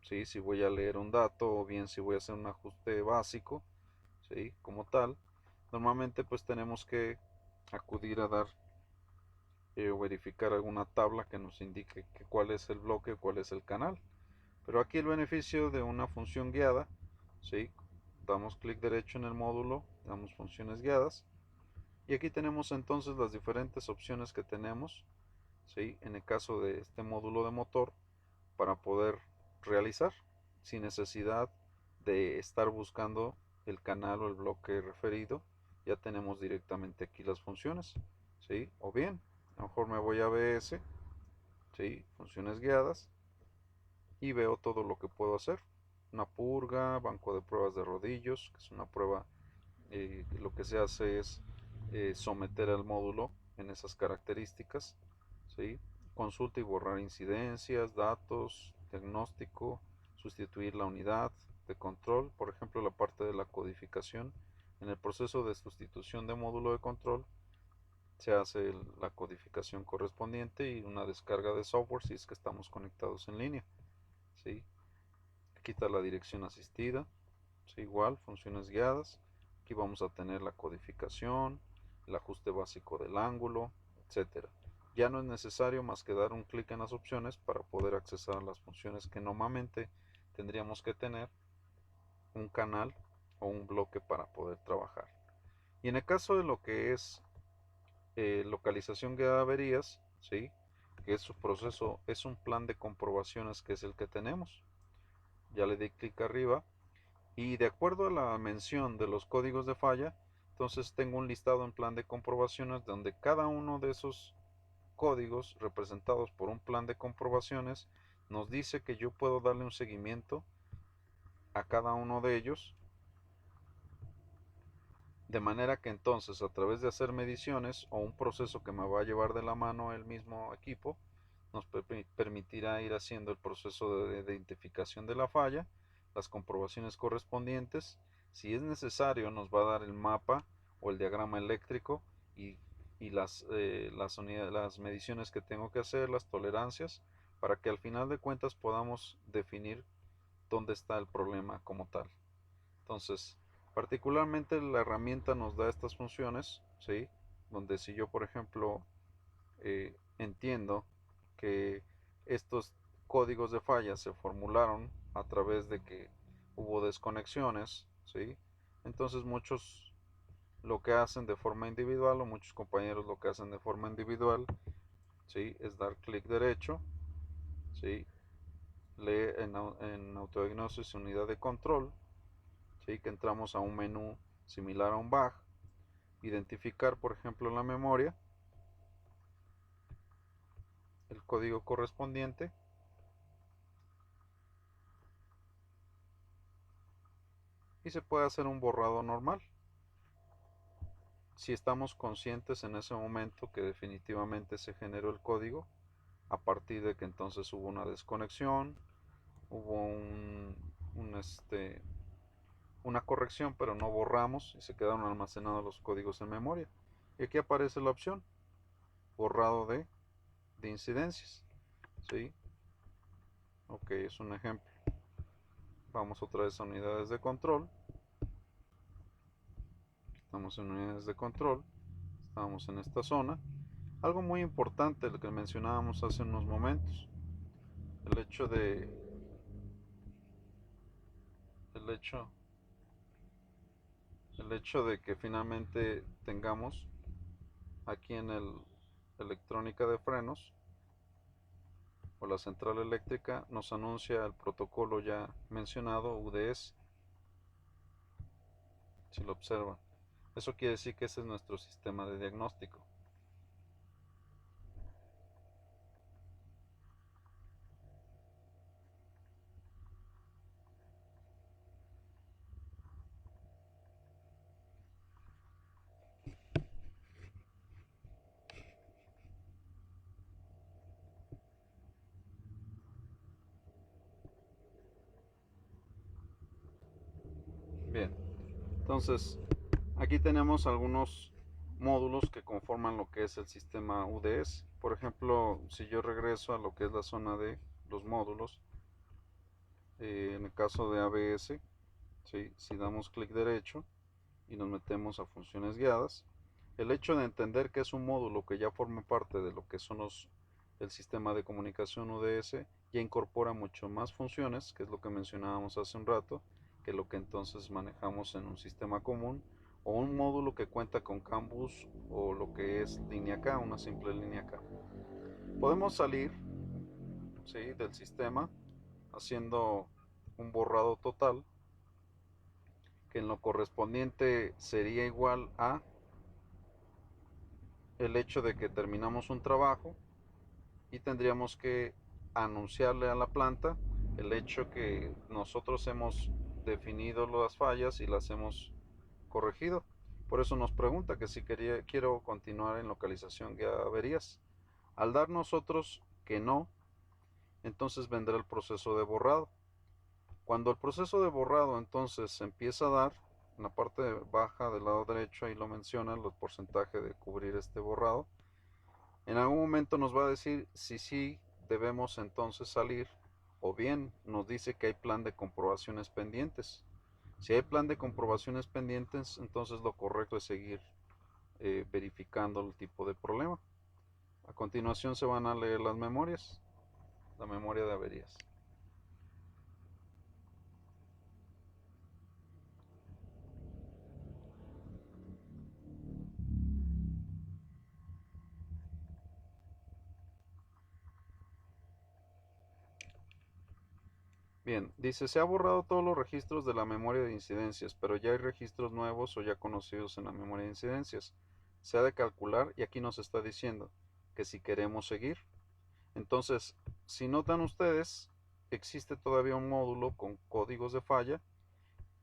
A: ¿sí?, si voy a leer un dato o bien si voy a hacer un ajuste básico, ¿sí?, como tal. Normalmente pues tenemos que acudir a dar o verificar alguna tabla que nos indique cuál es el bloque o cuál es el canal. Pero aquí el beneficio de una función guiada, ¿sí?, damos clic derecho en el módulo, damos funciones guiadas Y aquí tenemos entonces las diferentes opciones que tenemos, ¿sí? En el caso de este módulo de motor, para poder realizar sin necesidad de estar buscando el canal o el bloque referido. Ya tenemos directamente aquí las funciones, ¿sí? O bien, a lo mejor me voy a ABS, ¿sí? Funciones guiadas, y veo todo lo que puedo hacer. Una purga, banco de pruebas de rodillos, que es una prueba, lo que se hace es someter al módulo en esas características, ¿sí? Consulta y borrar incidencias, datos, diagnóstico, sustituir la unidad de control, por ejemplo la parte de la codificación. En el proceso de sustitución de módulo de control se hace la codificación correspondiente y una descarga de software si es que estamos conectados en línea, ¿sí? Quita la dirección asistida, ¿sí? Igual, funciones guiadas. Aquí vamos a tener la codificación, el ajuste básico del ángulo, etcétera. Ya no es necesario más que dar un clic en las opciones para poder accesar a las funciones que normalmente tendríamos que tener un canal o un bloque para poder trabajar. Y en el caso de lo que es localización guiada de averías, ¿sí? Que es su proceso, es un plan de comprobaciones que es el que tenemos. Ya le di clic arriba y de acuerdo a la mención de los códigos de falla, entonces tengo un listado en plan de comprobaciones donde cada uno de esos códigos representados por un plan de comprobaciones nos dice que yo puedo darle un seguimiento a cada uno de ellos, de manera que entonces a través de hacer mediciones o un proceso que me va a llevar de la mano el mismo equipo, nos permitirá ir haciendo el proceso de identificación de la falla, las comprobaciones correspondientes. Si es necesario, nos va a dar el mapa o el diagrama eléctrico y las mediciones que tengo que hacer, las tolerancias, para que al final de cuentas podamos definir dónde está el problema como tal. Entonces, particularmente la herramienta nos da estas funciones, ¿sí? Donde si yo, por ejemplo, entiendo que estos códigos de falla se formularon a través de que hubo desconexiones, ¿sí? Entonces muchos lo que hacen de forma individual o muchos compañeros lo que hacen de forma individual, ¿sí? Es dar clic derecho, ¿sí? Lee en autodiagnosis unidad de control, ¿sí? Que entramos a un menú similar a un BAG, identificar por ejemplo en la memoria el código correspondiente y se puede hacer un borrado normal si estamos conscientes en ese momento que definitivamente se generó el código a partir de que entonces hubo una desconexión, hubo una corrección, pero no borramos y se quedaron almacenados los códigos en memoria. Y aquí aparece la opción borrado de incidencias, ¿sí? Ok, es un ejemplo. Vamos otra vez a unidades de control. Estamos en unidades de control, estamos en esta zona. Algo muy importante, lo que mencionábamos hace unos momentos, el hecho de el hecho el hecho de que finalmente tengamos aquí en el electrónica de frenos o la central eléctrica nos anuncia el protocolo ya mencionado UDS, si lo observan. Eso quiere decir que ese es nuestro sistema de diagnóstico. Bien, entonces aquí tenemos algunos módulos que conforman lo que es el sistema UDS. Por ejemplo, si yo regreso a lo que es la zona de los módulos, en el caso de ABS, ¿sí? Si damos clic derecho y nos metemos a funciones guiadas, el hecho de entender que es un módulo que ya forma parte de lo que son el sistema de comunicación UDS, ya incorpora mucho más funciones, que es lo que mencionábamos hace un rato, que lo que entonces manejamos en un sistema común o un módulo que cuenta con CAN bus o lo que es línea K, una simple línea K. Podemos salir, ¿sí?, del sistema haciendo un borrado total, que en lo correspondiente sería igual a el hecho de que terminamos un trabajo y tendríamos que anunciarle a la planta el hecho que nosotros hemos definido las fallas y las hemos corregido. Por eso nos pregunta que si quiero continuar en localización de averías. Al dar nosotros que no, entonces vendrá el proceso de borrado. Cuando el proceso de borrado entonces se empieza a dar, en la parte baja del lado derecho ahí lo menciona, el porcentaje de cubrir este borrado, en algún momento nos va a decir si sí debemos entonces salir, o bien nos dice que hay plan de comprobaciones pendientes. Si hay plan de comprobaciones pendientes, entonces lo correcto es seguir verificando el tipo de problema. A continuación se van a leer las memorias, la memoria de averías. Bien, dice, se ha borrado todos los registros de la memoria de incidencias, pero ya hay registros nuevos o ya conocidos en la memoria de incidencias. Se ha de calcular y aquí nos está diciendo que si queremos seguir. Entonces, si notan ustedes, existe todavía un módulo con códigos de falla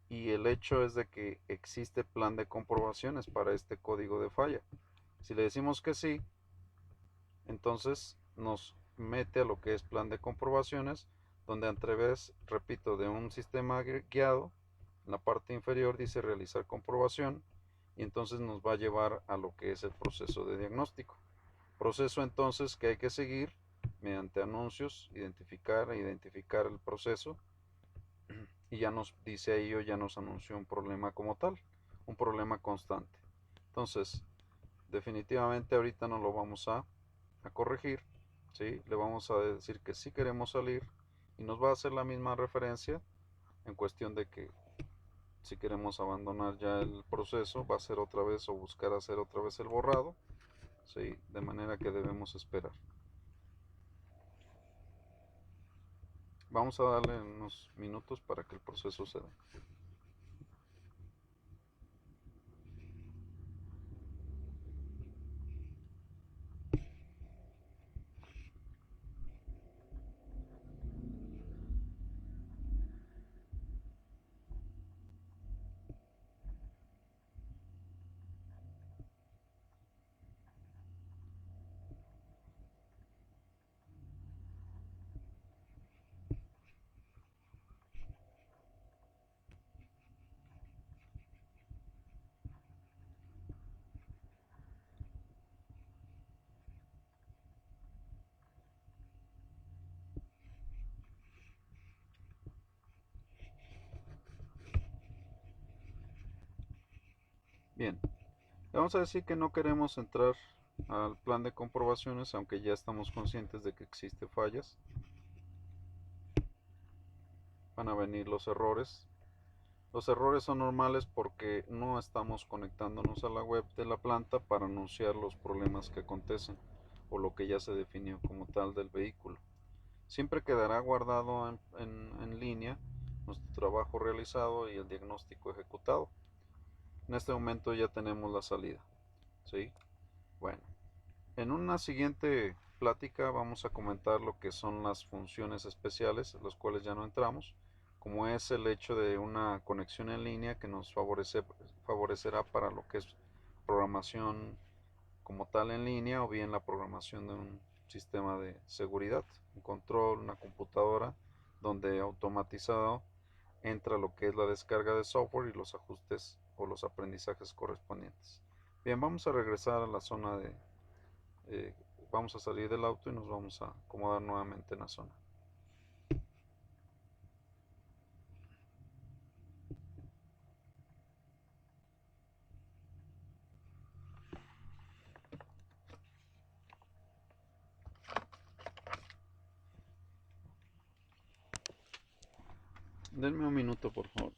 A: y el hecho es de que existe plan de comprobaciones para este código de falla. Si le decimos que sí, entonces nos mete a lo que es plan de comprobaciones, donde a través, repito, de un sistema guiado, en la parte inferior dice realizar comprobación y entonces nos va a llevar a lo que es el proceso de diagnóstico. Proceso entonces que hay que seguir mediante anuncios, identificar el proceso y ya nos dice ahí o ya nos anunció un problema como tal, un problema constante. Entonces, definitivamente ahorita no lo vamos a corregir, ¿sí? Le vamos a decir que sí queremos salir y nos va a hacer la misma referencia en cuestión de que si queremos abandonar ya el proceso va a ser otra vez o buscar hacer otra vez el borrado, ¿sí?, de manera que debemos esperar. Vamos a darle unos minutos para que el proceso se dé. Bien, le vamos a decir que no queremos entrar al plan de comprobaciones, aunque ya estamos conscientes de que existen fallas. Van a venir los errores. Los errores son normales porque no estamos conectándonos a la web de la planta para anunciar los problemas que acontecen o lo que ya se definió como tal del vehículo. Siempre quedará guardado en línea nuestro trabajo realizado y el diagnóstico ejecutado. En este momento ya tenemos la salida, ¿sí? Bueno, en una siguiente plática vamos a comentar lo que son las funciones especiales, los cuales ya no entramos, como es el hecho de una conexión en línea que nos favorecerá para lo que es programación como tal en línea o bien la programación de un sistema de seguridad, un control, una computadora, donde automatizado entra lo que es la descarga de software y los ajustes o los aprendizajes correspondientes. Bien, vamos a regresar a la zona de vamos a salir del auto y nos vamos a acomodar nuevamente en la zona. Denme un minuto, por favor.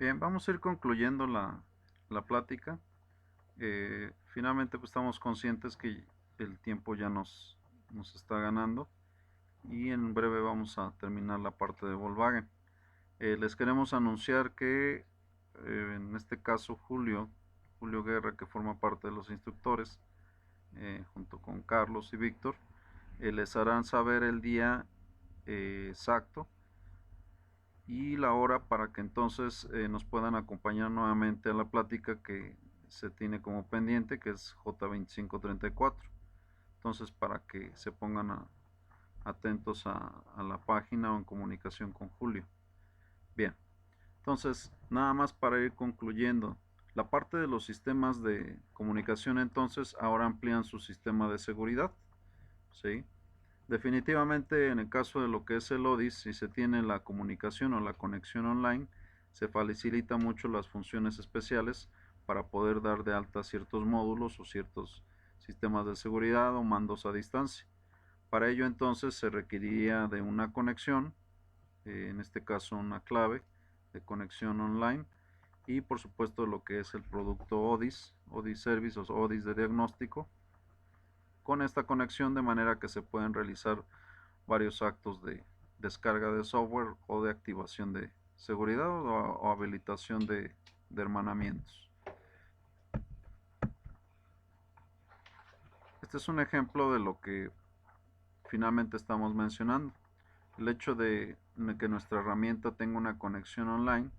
A: Bien, vamos a ir concluyendo la plática. Finalmente pues estamos conscientes que el tiempo ya nos está ganando y en breve vamos a terminar la parte de Volkswagen. Les queremos anunciar que en este caso Julio Guerra, que forma parte de los instructores, junto con Carlos y Víctor, les harán saber el día exacto y la hora para que entonces nos puedan acompañar nuevamente a la plática que se tiene como pendiente, que es J2534. Entonces, para que se pongan atentos a la página o en comunicación con Julio. Bien, entonces nada más para ir concluyendo, la parte de los sistemas de comunicación entonces ahora amplían su sistema de seguridad, ¿sí? Definitivamente en el caso de lo que es el ODIS, si se tiene la comunicación o la conexión online, se facilita mucho las funciones especiales para poder dar de alta ciertos módulos o ciertos sistemas de seguridad o mandos a distancia. Para ello entonces se requeriría de una conexión, en este caso una clave de conexión online, y por supuesto lo que es el producto ODIS Service o ODIS de diagnóstico, con esta conexión, de manera que se pueden realizar varios actos de descarga de software o de activación de seguridad o habilitación de hermanamientos. Este es un ejemplo de lo que finalmente estamos mencionando. El hecho de que nuestra herramienta tenga una conexión online,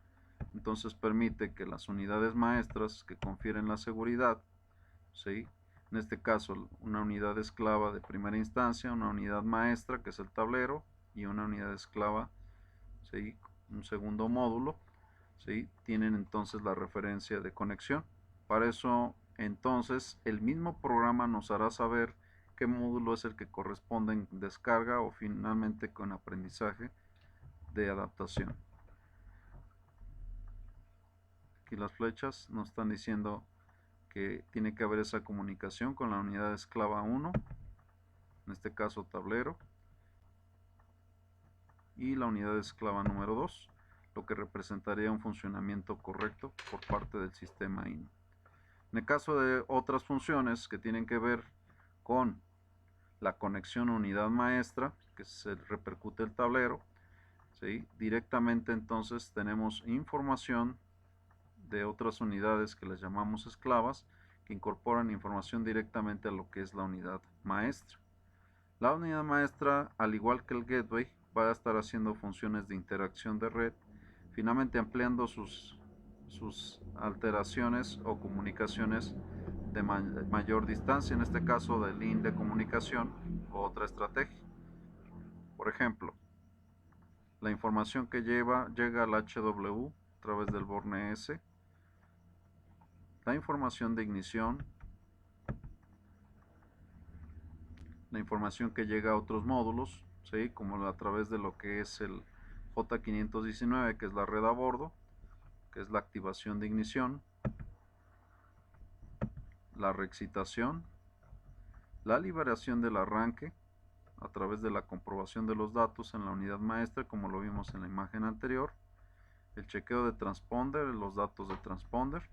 A: entonces permite que las unidades maestras que confieren la seguridad, ¿sí? En este caso una unidad esclava de primera instancia, una unidad maestra que es el tablero y una unidad esclava, ¿sí? Un segundo módulo, ¿sí? Tienen entonces la referencia de conexión. Para eso entonces el mismo programa nos hará saber qué módulo es el que corresponde en descarga o finalmente con aprendizaje de adaptación. Aquí las flechas nos están diciendo que tiene que haber esa comunicación con la unidad esclava 1, en este caso tablero, y la unidad esclava número 2, lo que representaría un funcionamiento correcto por parte del sistema INO. En el caso de otras funciones que tienen que ver con la conexión unidad maestra, que se repercute el tablero, ¿sí? Directamente entonces tenemos información de otras unidades que las llamamos esclavas, que incorporan información directamente a lo que es la unidad maestra. La unidad maestra, al igual que el gateway, va a estar haciendo funciones de interacción de red, finalmente ampliando sus alteraciones o comunicaciones de mayor distancia, en este caso de link de comunicación o otra estrategia. Por ejemplo, la información que llega al HW a través del borne S, la información de ignición, la información que llega a otros módulos, ¿sí? Como a través de lo que es el J519, que es la red a bordo, que es la activación de ignición, la reexcitación, la liberación del arranque a través de la comprobación de los datos en la unidad maestra, como lo vimos en la imagen anterior, el chequeo de transponder, los datos de transponder,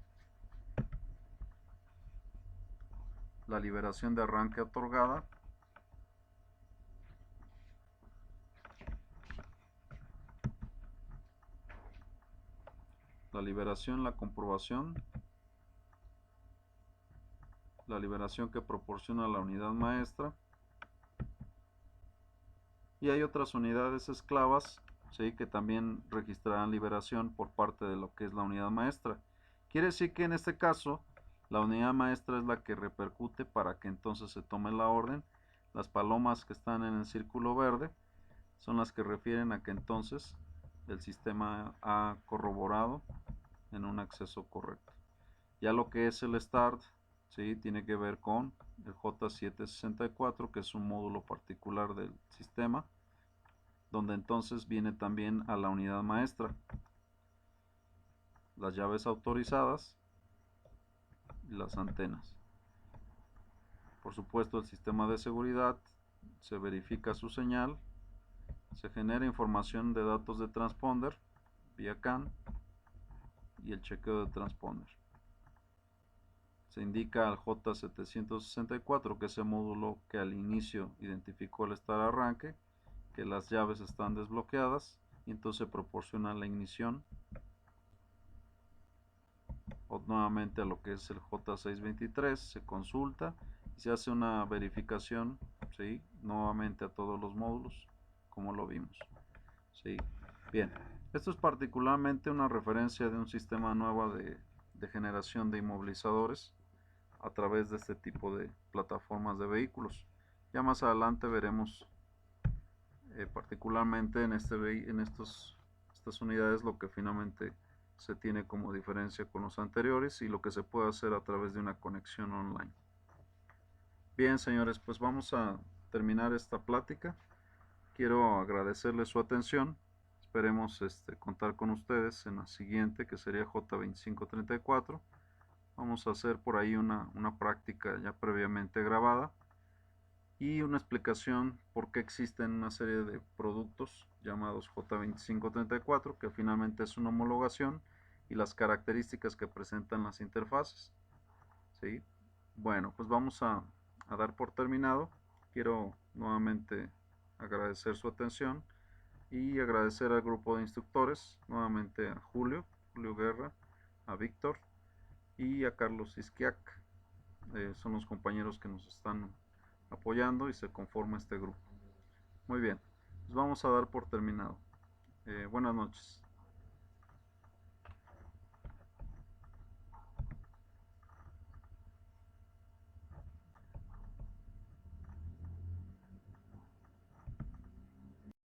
A: la liberación de arranque otorgada, la liberación, la comprobación, la liberación que proporciona la unidad maestra, y hay otras unidades esclavas, ¿sí? Que también registrarán liberación por parte de lo que es la unidad maestra. Quiere decir que en este caso la unidad maestra es la que repercute para que entonces se tome la orden. Las palomas que están en el círculo verde son las que refieren a que entonces el sistema ha corroborado en un acceso correcto. Ya lo que es el start, ¿sí? Tiene que ver con el J764, que es un módulo particular del sistema, donde entonces viene también a la unidad maestra las llaves autorizadas y las antenas. Por supuesto, el sistema de seguridad, se verifica su señal, se genera información de datos de transponder vía CAN, y el chequeo de transponder. Se indica al J764, que es el módulo que al inicio identificó el estado de arranque, que las llaves están desbloqueadas y entonces proporciona la ignición. O nuevamente a lo que es el J623, se consulta y se hace una verificación, ¿sí? Nuevamente a todos los módulos, como lo vimos, ¿sí? Bien, esto es particularmente una referencia de un sistema nuevo de generación de inmovilizadores a través de este tipo de plataformas de vehículos. Ya más adelante veremos particularmente en estas unidades lo que finalmente se tiene como diferencia con los anteriores y lo que se puede hacer a través de una conexión online. Bien, señores, pues vamos a terminar esta plática. Quiero agradecerles su atención. Esperemos contar con ustedes en la siguiente, que sería J2534. Vamos a hacer por ahí una práctica ya previamente grabada y una explicación por qué existen una serie de productos llamados J2534, que finalmente es una homologación, y las características que presentan las interfaces, ¿sí? Bueno, pues vamos a dar por terminado. Quiero nuevamente agradecer su atención y agradecer al grupo de instructores, nuevamente a Julio Guerra, a Víctor y a Carlos Isquiac. Son los compañeros que nos están apoyando y se conforma este grupo. Muy bien, pues vamos a dar por terminado. Buenas noches.